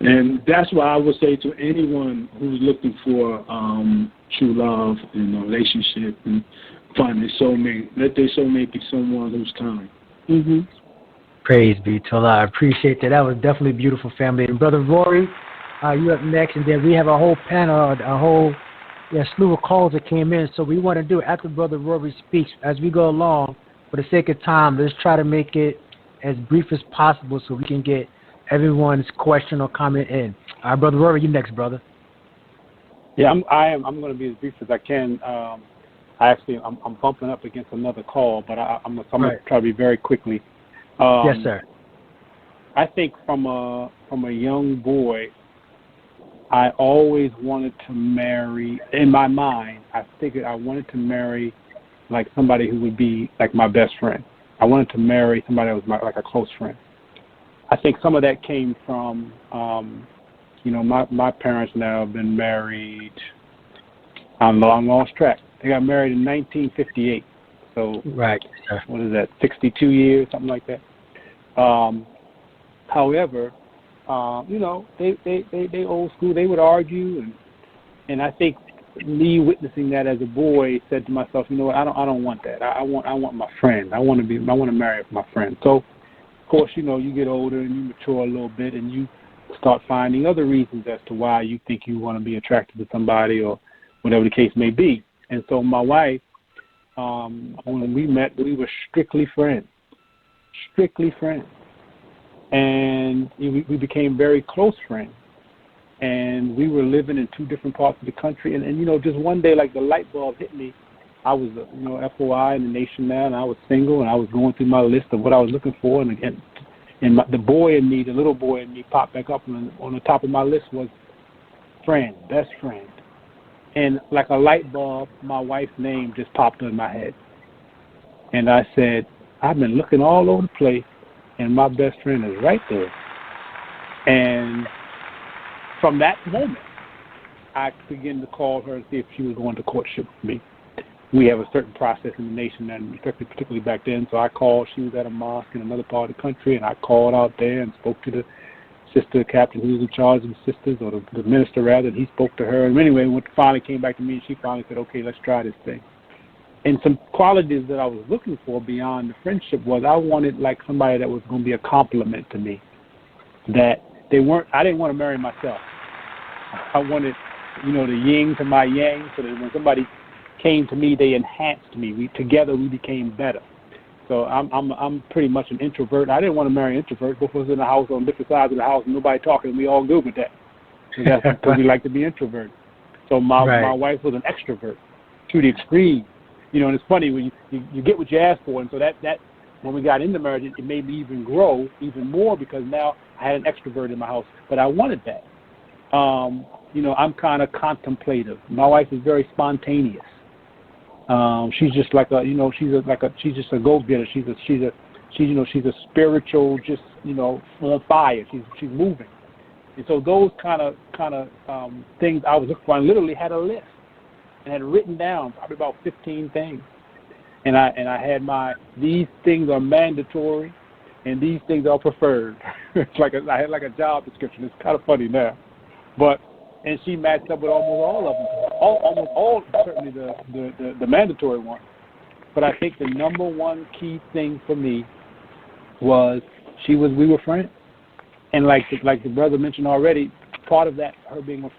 Speaker 4: And that's why I would say to anyone who's looking for true love and a relationship and find their soulmate, let their soulmate be someone who's kind.
Speaker 6: Mhm.
Speaker 1: Praise be to Allah. I appreciate that. That was definitely beautiful, family. And Brother Rory, you up next, and then we have a whole panel, a whole slew of calls that came in. So we want to do, after Brother Rory speaks, as we go along, for the sake of time, let's try to make it as brief as possible so we can get everyone's question or comment in. All right, Brother Rory, you next, brother.
Speaker 5: Yeah, I'm going to be as brief as I can. I'm bumping up against another call, but I'm going to try to be very quickly.
Speaker 1: Yes, sir.
Speaker 5: I think from a young boy, I always wanted to marry. In my mind, I figured I wanted to marry like somebody who would be like my best friend. I wanted to marry somebody that was like a close friend. I think some of that came from, my parents now have been married. I'm lost track. They got married in 1958. So
Speaker 1: right.
Speaker 5: What is that? 62 years, something like that. However, they old school. They would argue, and I think me witnessing that as a boy said to myself, you know what? I don't want that. I want my friend. I want to marry my friend. So, of course, you get older and you mature a little bit, and you start finding other reasons as to why you think you want to be attracted to somebody or whatever the case may be. And so, my wife, when we met, we were strictly friends. And we became very close friends. And we were living in two different parts of the country. And just one day, like the light bulb hit me. I was, FOI in the nation now, and I was single, and I was going through my list of what I was looking for. And the boy in me, the little boy in me, popped back up. And on the top of my list was friend, best friend. And like a light bulb, my wife's name just popped in my head. And I said, I've been looking all over the place, and my best friend is right there. And from that moment, I began to call her and see if she was going to courtship with me. We have a certain process in the nation, and particularly back then. So I called. She was at a mosque in another part of the country, and I called out there and spoke to the sister captain who was in charge of the sisters, or the minister rather, and he spoke to her. And anyway, when it finally came back to me, she finally said, okay, let's try this thing. And some qualities that I was looking for beyond the friendship was I wanted like somebody that was going to be a compliment to me. That I didn't want to marry myself. I wanted, the yin to my yang, so that when somebody came to me, they enhanced me. Together we became better. So I'm pretty much an introvert. I didn't want to marry an introvert. Both of us in the house on different sides of the house, and nobody talking. We all good with that. So that's because we like to be introverted. So my wife was an extrovert to the extreme. And it's funny when you get what you ask for, and so that when we got into marriage, it made me even grow even more because now I had an extrovert in my house. But I wanted that. I'm kind of contemplative. My wife is very spontaneous. She's just like she's just a go-getter. She's a spiritual, just on fire. She's moving. And so those kind of things I was looking for. I literally had a list and had written down probably about 15 things. And I had these things are mandatory, and these things are preferred. It's like I had like a job description. It's kind of funny now, and she matched up with almost all of them. Almost all, certainly the mandatory ones. But I think the number one key thing for me was we were friends. And like the brother mentioned already, part of that, her being a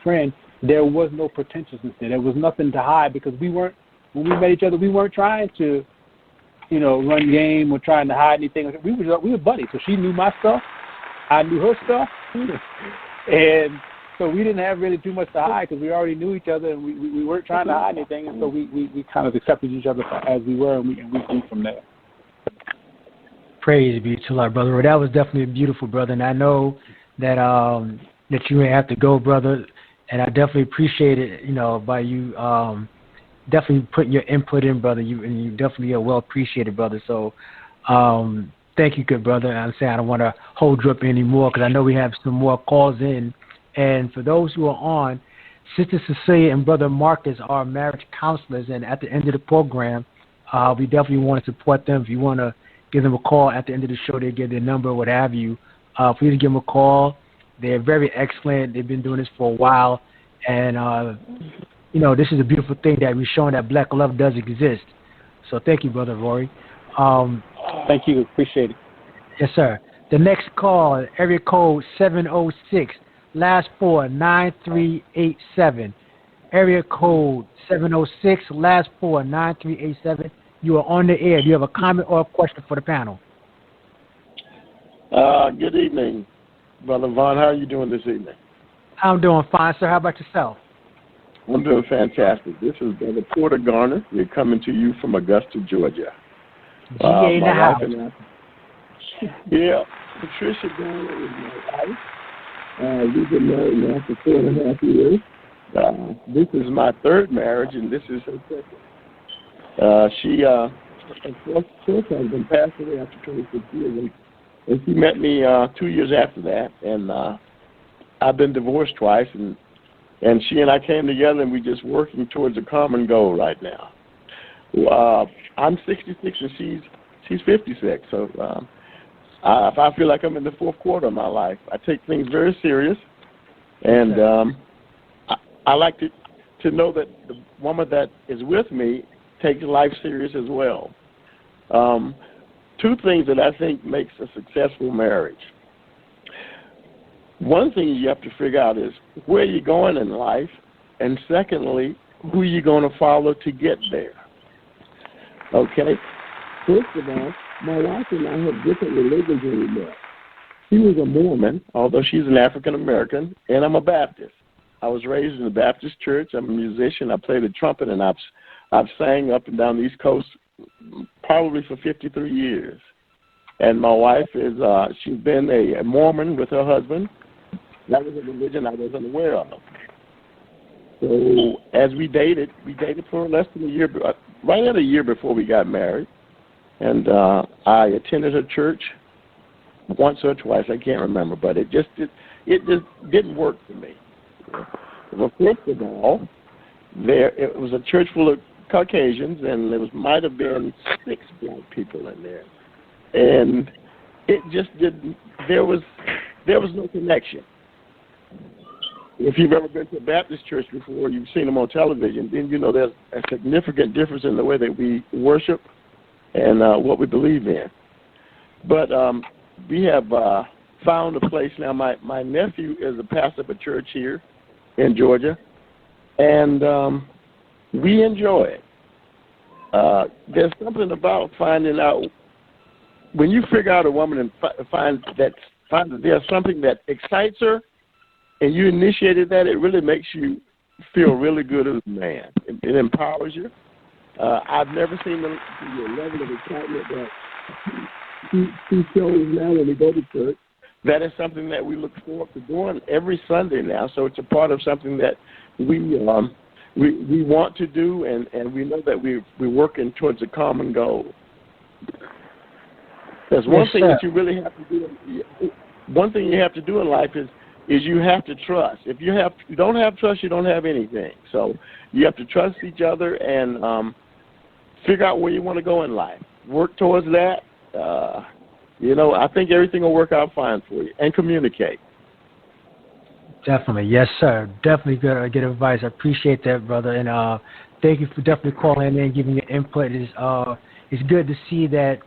Speaker 5: friend, there was no pretentiousness there. There was nothing to hide because when we met each other, we weren't trying to, run game or trying to hide anything. We were buddies. So she knew my stuff, I knew her stuff, and so we didn't have really too much to hide because we already knew each other, and we weren't trying to hide anything. And so we kind of accepted each other as we were, and we grew from there.
Speaker 1: Praise be to Allah, brother. That was definitely beautiful, brother. And I know that that you may have to go, brother. And I definitely appreciate it, by you definitely putting your input in, brother. You definitely are well appreciated, brother. So thank you, good brother. I'm saying I don't want to hold you up anymore because I know we have some more calls in. And for those who are on, Sister Cecilia and Brother Marcus are marriage counselors. And at the end of the program, we definitely want to support them. If you want to give them a call at the end of the show, they give their number, what have you. Please give them a call. They're very excellent. They've been doing this for a while, and this is a beautiful thing that we're showing that black love does exist. So thank you, Brother Rory.
Speaker 5: Thank you. Appreciate it.
Speaker 1: Yes, sir. The next call, area code 706, last four 9387. Area code 706, last four 9387. You are on the air. Do you have a comment or a question for the panel?
Speaker 8: Good evening, Brother Vaughn. How are you doing this evening?
Speaker 1: I'm doing fine, sir. How about yourself?
Speaker 8: I'm doing fantastic. This is Brother Porter Garner. We're coming to you from Augusta, Georgia.
Speaker 1: GA in the house.
Speaker 8: Yeah, Patricia Garner is my wife. We've been married now for 4.5 years. This is my third marriage, and this is her second. She, of course, has been passed away after 26 years, and she met me 2 years after that, and I've been divorced twice, and she and I came together, and we're just working towards a common goal right now. I'm 66, and she's 56, so if I feel like I'm in the fourth quarter of my life, I take things very serious, and I like to know that the woman that is with me takes life serious as well. Two things that I think makes a successful marriage. One thing you have to figure out is where you're going in life, and secondly, who you're going to follow to get there. Okay? First of all, my wife and I have different religions when we met. She was a Mormon, although she's an African American, and I'm a Baptist. I was raised in a Baptist church. I'm a musician. I play the trumpet, and I've sang up and down the East Coast probably for 53 years. And my wife is she's been a Mormon with her husband. That was a religion I wasn't aware of. So as we dated for less than a year, right at a year before we got married. And I attended her church once or twice, I can't remember, but it just didn't work for me. Well, first of all, it was a church full of Caucasians, and there might have been 6 black people in there, and it just didn't. There was no connection. If you've ever been to a Baptist church before, you've seen them on television, then you know there's a significant difference in the way that we worship and what we believe in. But we have found a place now. My nephew is a pastor of a church here in Georgia, and we enjoy it. There's something about finding out when you figure out a woman and find that there's something that excites her, and you initiated that. It really makes you feel really good as a man. It empowers you. I've never seen the level of excitement that she shows now when we go to church. That is something that we look forward to doing every Sunday now. So it's a part of something that we want to do, and we know that we're working towards a common goal. There's one thing that you really have to do. One thing you have to do in life is you have to trust. If you don't have trust, you don't have anything. So you have to trust each other and figure out where you want to go in life. Work towards that. I think everything will work out fine for you. And communicate.
Speaker 1: Definitely. Yes, sir. Definitely good advice. I appreciate that, brother. And thank you for definitely calling in and giving your input. It's good to see that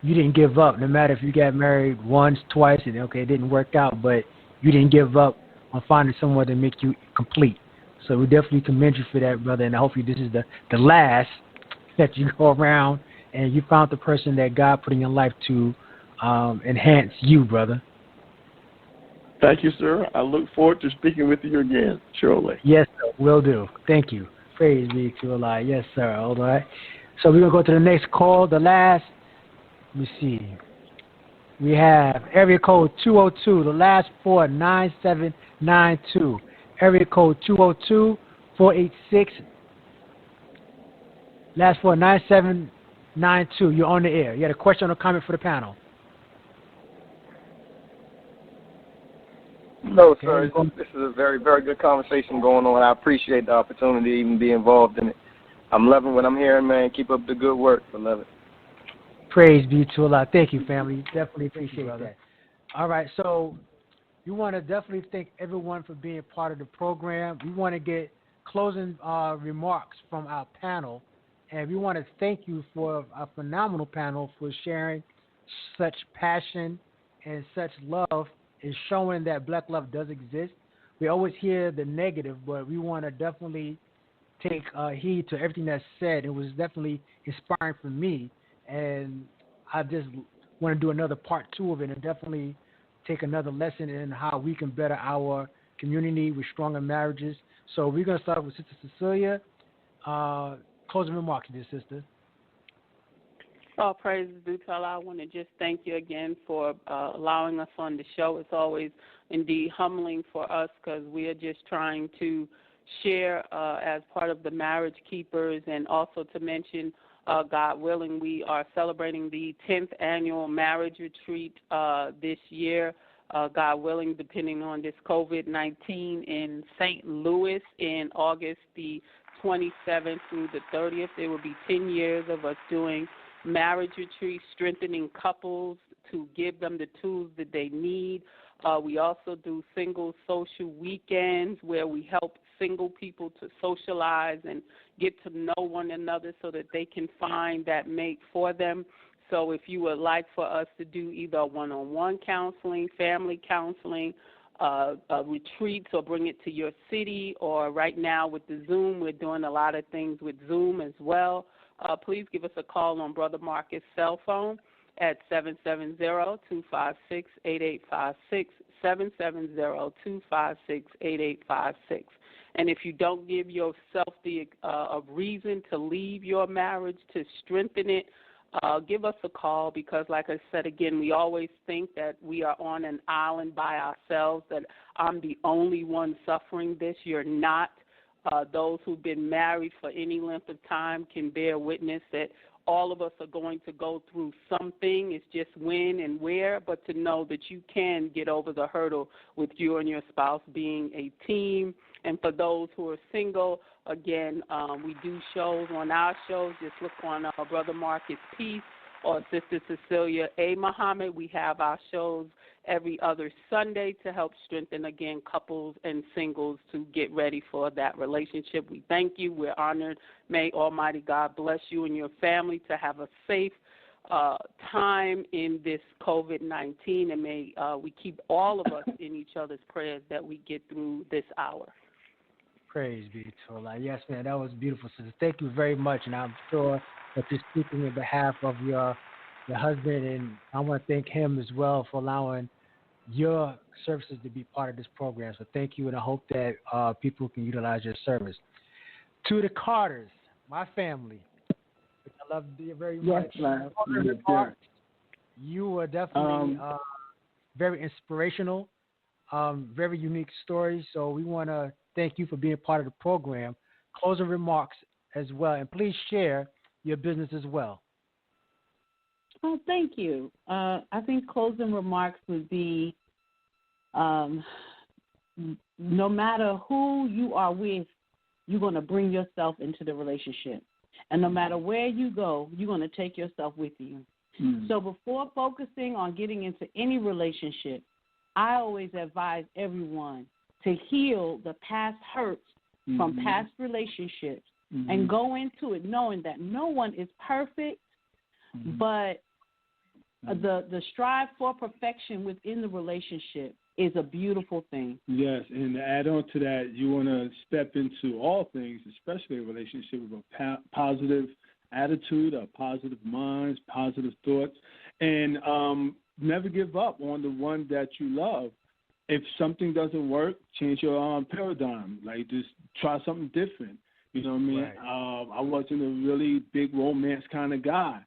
Speaker 1: you didn't give up, no matter if you got married once, twice, and it didn't work out, but you didn't give up on finding someone to make you complete. So we definitely commend you for that, brother, and hopefully this is the last that you go around and you found the person that God put in your life to enhance you, brother.
Speaker 8: Thank you, sir. I look forward to speaking with you again, shortly.
Speaker 1: Yes, sir. Will do. Thank you. Praise be to Allah. Yes, sir. All right. So we're going to go to the next call. The last, let me see. We have area code 202, the last 4, 9792. Area code 202-486. Last 4, 9792. You're on the air. You had a question or comment for the panel?
Speaker 9: No, sir. This is a very, very good conversation going on. I appreciate the opportunity to even be involved in it. I'm loving what I'm hearing, man. Keep up the good work. I love it.
Speaker 1: Praise be to Allah. Thank you, family. Definitely appreciate that. All right, so we want to definitely thank everyone for being part of the program. We want to get closing remarks from our panel, and we want to thank you for a phenomenal panel for sharing such passion and such love and showing that black love does exist. We always hear the negative, but we want to definitely take heed to everything that's said. It was definitely inspiring for me, and I just want to do another part 2 of it and definitely take another lesson in how we can better our community with stronger marriages. So we're going to start with Sister Cecilia. Closing remarks, dear sister.
Speaker 2: All praises due to Allah. I want to just thank you again for allowing us on the show. It's always indeed humbling for us because we are just trying to share as part of the Marriage Keepers, and also to mention, God willing, we are celebrating the 10th annual marriage retreat this year, God willing, depending on this COVID-19 in St. Louis in August the 27th through the 30th. It will be 10 years of us doing marriage retreats, strengthening couples to give them the tools that they need. We also do single social weekends where we help single people to socialize and get to know one another so that they can find that mate for them. So if you would like for us to do either one-on-one counseling, family counseling, retreats, or bring it to your city, or right now with the Zoom, we're doing a lot of things with Zoom as well. Please give us a call on Brother Marcus' cell phone at 770-256-8856, 770-256-8856. And if you don't give yourself a reason to leave your marriage, to strengthen it, give us a call, because like I said again, we always think that we are on an island by ourselves, that I'm the only one suffering this. You're not. Those who've been married for any length of time can bear witness that all of us are going to go through something. It's just when and where, but to know that you can get over the hurdle with you and your spouse being a team. And for those who are single, again, we do shows on our shows. Just look on Brother Marcus Peace or Sister Cecilia A. Muhammad. We have our shows every other Sunday to help strengthen, again, couples and singles to get ready for that relationship. We thank you. We're honored. May Almighty God bless you and your family to have a safe time in this COVID-19, and may we keep all of us in each other's prayers that we get through this hour.
Speaker 1: Praise be to Allah. Yes, man, that was beautiful, sister. Thank you very much, and I'm sure that you're speaking on behalf of your husband, and I want to thank him as well for allowing your services to be part of this program. So thank you, and I hope that people can utilize your service. To the Carters, my family, which I love you very much.
Speaker 4: Yes,
Speaker 1: you are definitely very inspirational, very unique stories. So we want to thank you for being part of the program. Closing remarks as well, and please share your business as well.
Speaker 6: Oh, thank you. I think closing remarks would be, no matter who you are with, you're going to bring yourself into the relationship. And no matter where you go, you're going to take yourself with you. So before focusing on getting into any relationship, I always advise everyone to heal the past hurts from past relationships and go into it knowing that no one is perfect, but the strive for perfection within the relationship is a beautiful thing.
Speaker 4: Yes, and to add on to that, you want to step into all things, especially a relationship, with a positive attitude, a positive mind, positive thoughts, and never give up on the one that you love. If something doesn't work, change your paradigm. Like, just try something different. You know what I mean? Right. I wasn't a really big romance kind of guy.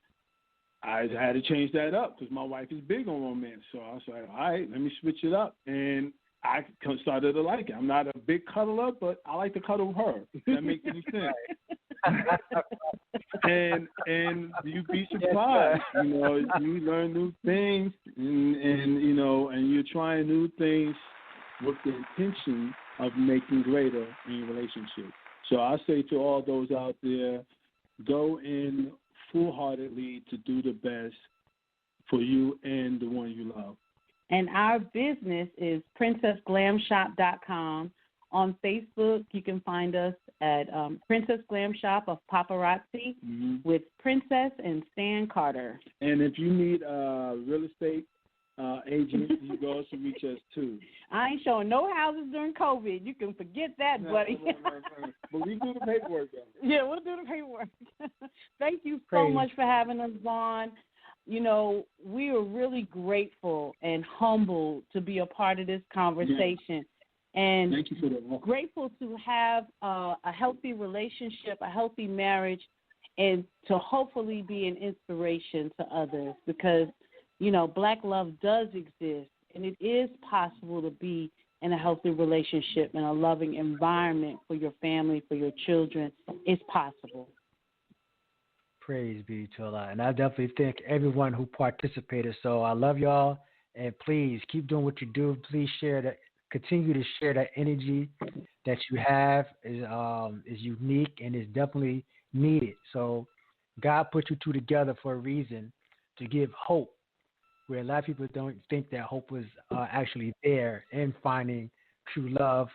Speaker 4: I had to change that up because my wife is big on romance. So I was like, all right, let me switch it up. And I started to like it. I'm not a big cuddler, but I like to cuddle her, if that makes any sense. and you'd be surprised. You know, you learn new things, and you know, and you're trying new things with the intention of making greater in your relationship. So I say to all those out there, go in full-heartedly to do the best for you and the one you love.
Speaker 6: And our business is princessglamshop.com. On Facebook, you can find us at Princess Glam Shop of Paparazzi with Princess and Stan Carter.
Speaker 4: And if you need a real estate agent, you can also reach us too.
Speaker 6: I ain't showing no houses during COVID. You can forget that, buddy.
Speaker 4: But we do the paperwork, though.
Speaker 6: Yeah, we'll do the paperwork. Thank you so much for having us on. You know, we are really grateful and humbled to be a part of this conversation. And
Speaker 4: thank you for that.
Speaker 6: Grateful to have a healthy relationship, a healthy marriage, and to hopefully be an inspiration to others because, you know, Black love does exist, and it is possible to be in a healthy relationship and a loving environment for your family, for your children. It's possible.
Speaker 1: Praise be to Allah. And I definitely thank everyone who participated. So I love y'all, and please keep doing what you do. Please share that. Continue to share that energy that you have is unique and is definitely needed. So God put you two together for a reason, to give hope, where a lot of people don't think that hope was actually there in finding true love.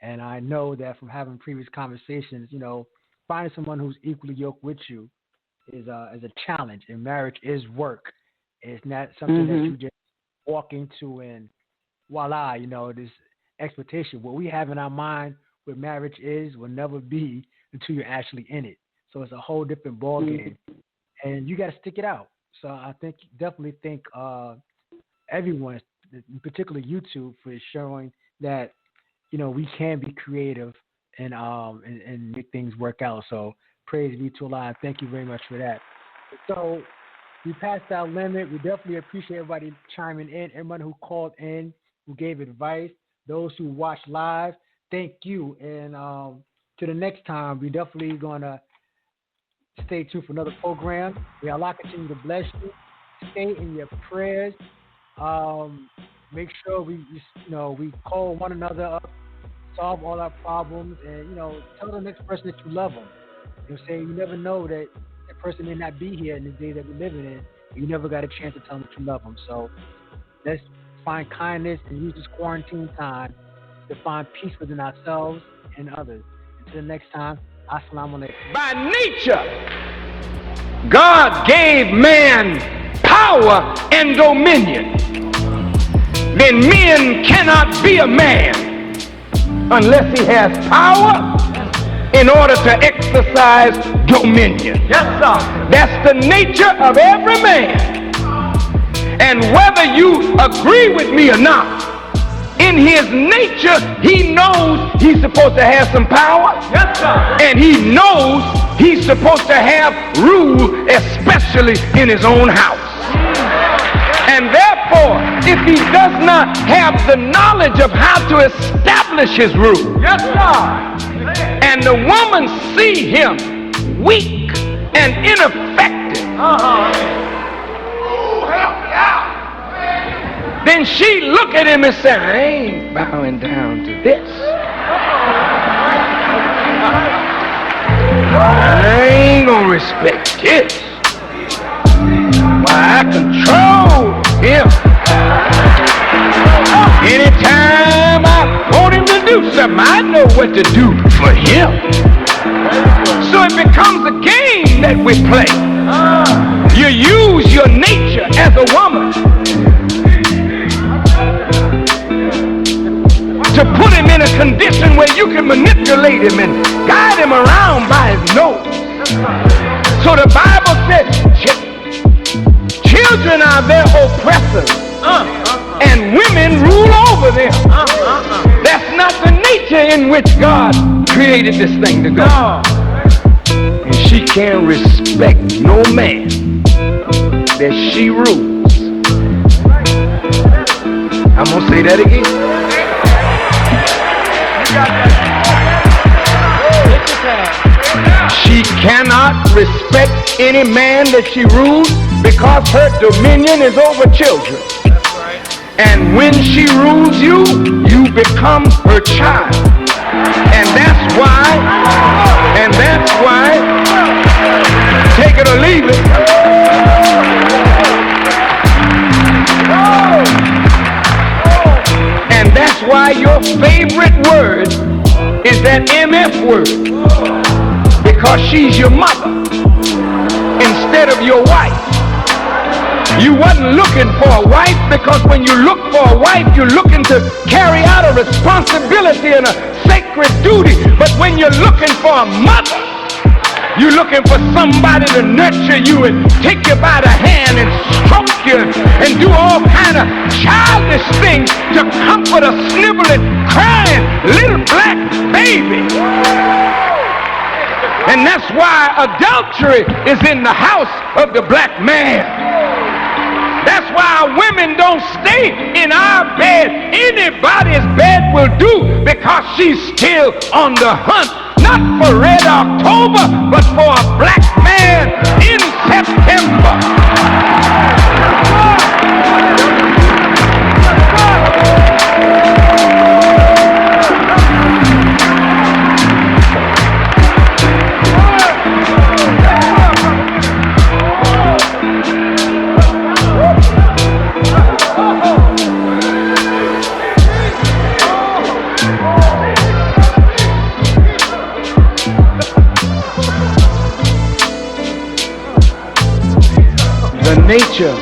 Speaker 1: And I know that from having previous conversations, you know, finding someone who's equally yoked with you is a challenge. And marriage is work. It's not something that you just walk into and voila, you know, this expectation. What we have in our mind what marriage is will never be until you're actually in it. So it's a whole different ball game, and you got to stick it out. So I definitely thank everyone, particularly you two, for showing that, you know, we can be creative and make things work out. So praise be to Allah. Thank you very much for that. So we passed our limit. We definitely appreciate everybody chiming in, everyone who called in, who gave advice, those who watched live. Thank you. And to the next time, we're definitely going to stay tuned for another program. May Allah continue to bless you. Stay in your prayers. Make sure we call one another up, solve all our problems, and, you know, tell the next person that you love them. You know, saying you never know that that person may not be here in the day that we're living in. You never got a chance to tell them that you love them. So let's find kindness and use this quarantine time to find peace within ourselves and others. Until the next time, Assalamu alaikum.
Speaker 3: By nature, God gave man power and dominion. Then men cannot be a man unless he has power in order to exercise dominion. Yes, sir. That's the nature of every man. And whether you agree with me or not, in his nature, he knows he's supposed to have some power. Yes, sir. And he knows he's supposed to have rule, especially in his own house. And therefore, if he does not have the knowledge of how to establish his rule, yes, sir, and the woman see him weak and ineffective, then she look at him and say, I ain't bowing down to this. I ain't gonna respect this. Why, I control him. Anytime I want him to do something, I know what to do for him. So it becomes a game that we play. You use your nature as a woman to put him in a condition where you can manipulate him and guide him around by his nose. So the Bible says, children are their oppressors, and women rule over them. That's not the nature in which God created this thing to go. And she can't respect no man that she rules. I'm going to say that again. She cannot respect any man that she rules because her dominion is over children. And when she rules you, you become her child. And that's why, take it or leave it. why your favorite word is that MF word, because she's your mother instead of your wife. You wasn't looking for a wife, because when you look for a wife, you're looking to carry out a responsibility and a sacred duty. But when you're looking for a mother, you're looking for somebody to nurture you and take you by the hand and stroke you and do all kind of childish things to comfort a sniveling, crying little black baby. And that's why adultery is in the house of the black man. That's why women don't stay in our bed. Anybody's bed will do, because she's still on the hunt. Not for Red October, but for a black man in September. The nature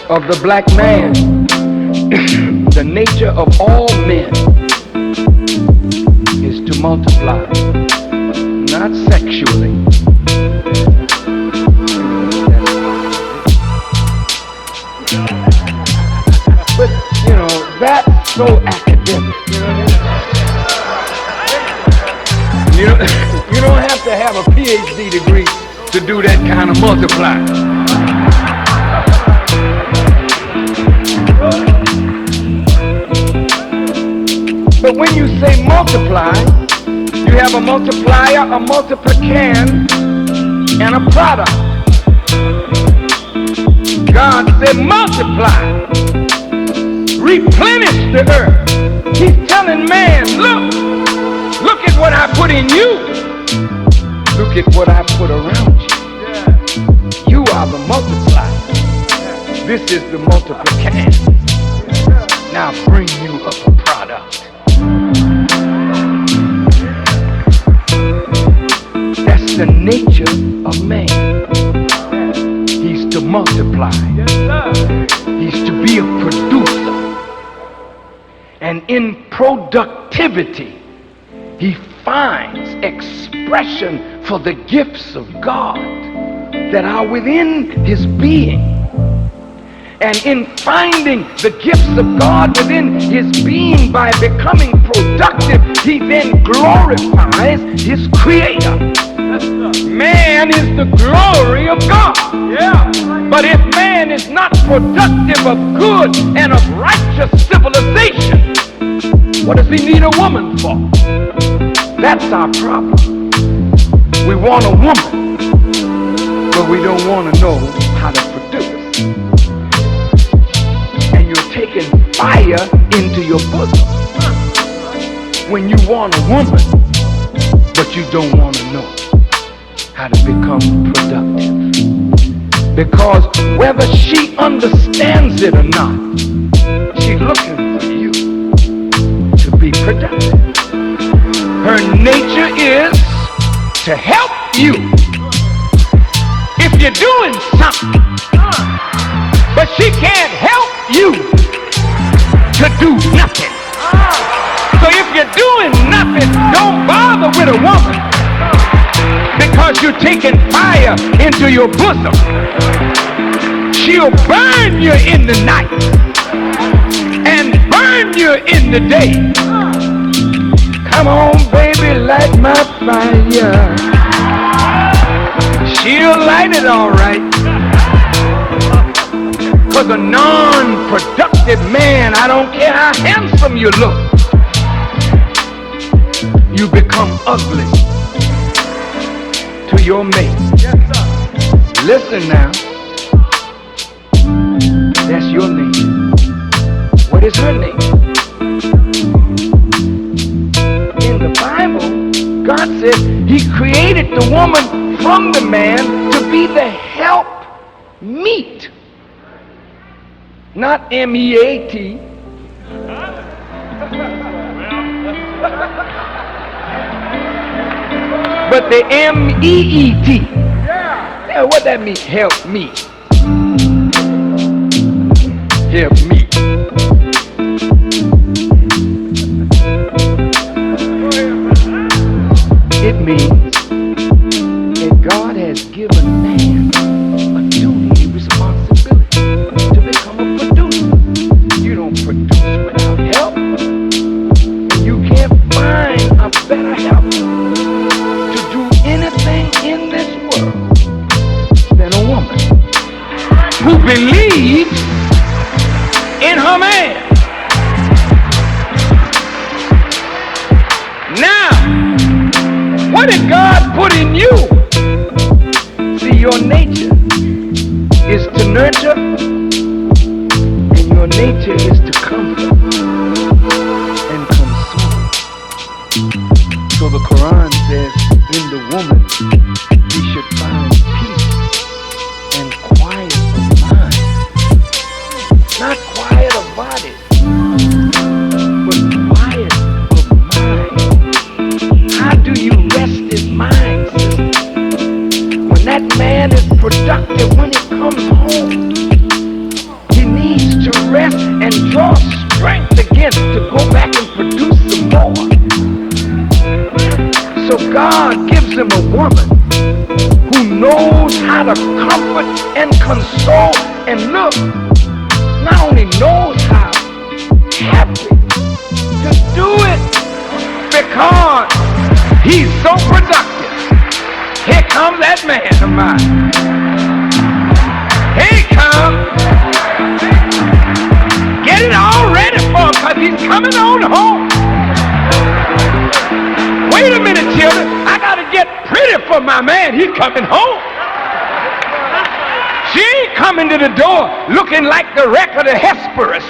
Speaker 3: of the black man, the nature of all men, is to multiply, not sexually. But, you know, that's so academic. You know what I mean? You don't have to have a PhD degree to do that kind of multiplying. But when you say multiply, you have a multiplier, a multiplicand, and a product. God said multiply, replenish the earth. He's telling man, look at what I put in you. Look at what I put around you. You are the multiplier. This is the multiplicand. Now bring you up a product. That's the nature of man. He's to multiply. He's to be a producer. And in productivity, he finds expression for the gifts of God that are within his being. And in finding the gifts of God within his being by becoming productive, he then glorifies his creator. Man is the glory of God. Yeah. But if man is not productive of good and of righteous civilization, what does he need a woman for? That's our problem. We want a woman, but we don't want to know how to produce. And you're taking fire into your bosom when you want a woman, but you don't want to know how to become productive. Because whether she understands it or not, she's looking for you to be productive. Her nature is to help you if you're doing something, but she can't help you to do nothing. So if you're doing nothing, don't bother with a woman, because you're taking fire into your bosom. She'll burn you in the night and burn you in the day. Come on, baby, light my fire. She'll light it all right. Because a non-productive man, I don't care how handsome you look, you become ugly to your mate. Listen now. That's your nature. What is her nature? In the Bible, God said he created the woman from the man to be the help meet. Not M-E-A-T. but the M-E-E-T. Yeah, what that mean? Help me. Help me. It means that God has given man a duty, responsibility to become a producer. You don't produce without help. And you can't find a better helper to do anything in this world than a woman who believes in her man. Now, what did God put in you? See, your nature is to nurture, and your nature is to comfort and console. So the Quran says, in the woman, we should find peace and quiet of mind. Not quiet of body, but quiet of mind. How do you rest his mind, sister? When that man is productive, when he comes home, he needs to rest and draw strength again to go back and produce some more. So God gives him a woman who knows how to comfort and console, and look, not only knows how, happy to do it because he's so productive. Here comes that man of mine. Here he comes. Get it all ready for him because he's coming on home. Wait a minute, children. I got to get pretty for my man. He's coming home. She ain't coming to the door looking like the wreck of the Hesperus.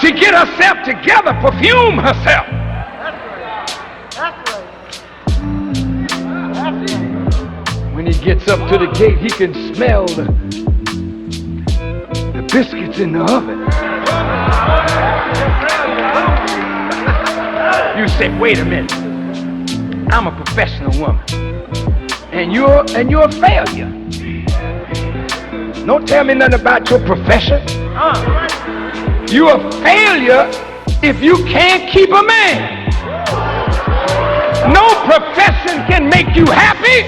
Speaker 3: She get herself together, perfume herself. When he gets up to the gate, he can smell the biscuits in the oven. You say, wait a minute. I'm a professional woman. And you're a failure. Don't tell me nothing about your profession. You're a failure if you can't keep a man. No profession can make you happy.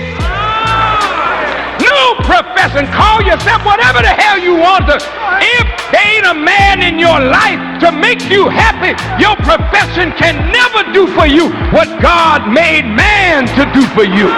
Speaker 3: No profession. Call yourself whatever the hell you want to. If there ain't a man in your life to make you happy, your profession can never do for you what God made man to do for you.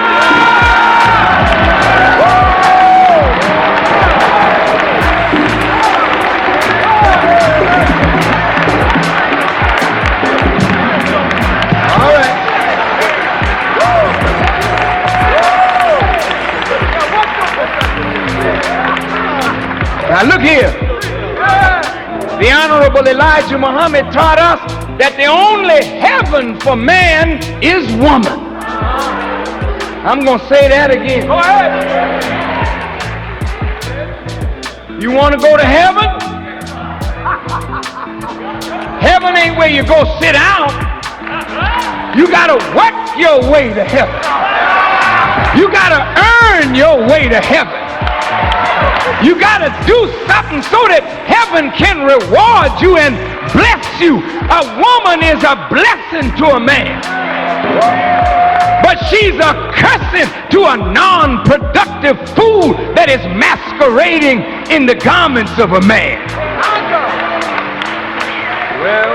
Speaker 3: Now look here. The Honorable Elijah Muhammad taught us that the only heaven for man is woman. I'm going to say that again. Go ahead. You want to go to heaven? Heaven ain't where you go sit down. You got to work your way to heaven. You got to earn your way to heaven. You got to do something so that heaven can reward you and bless you. A woman is a blessing to a man, but she's a cursing to a non-productive fool that is masquerading in the garments of a man. Well,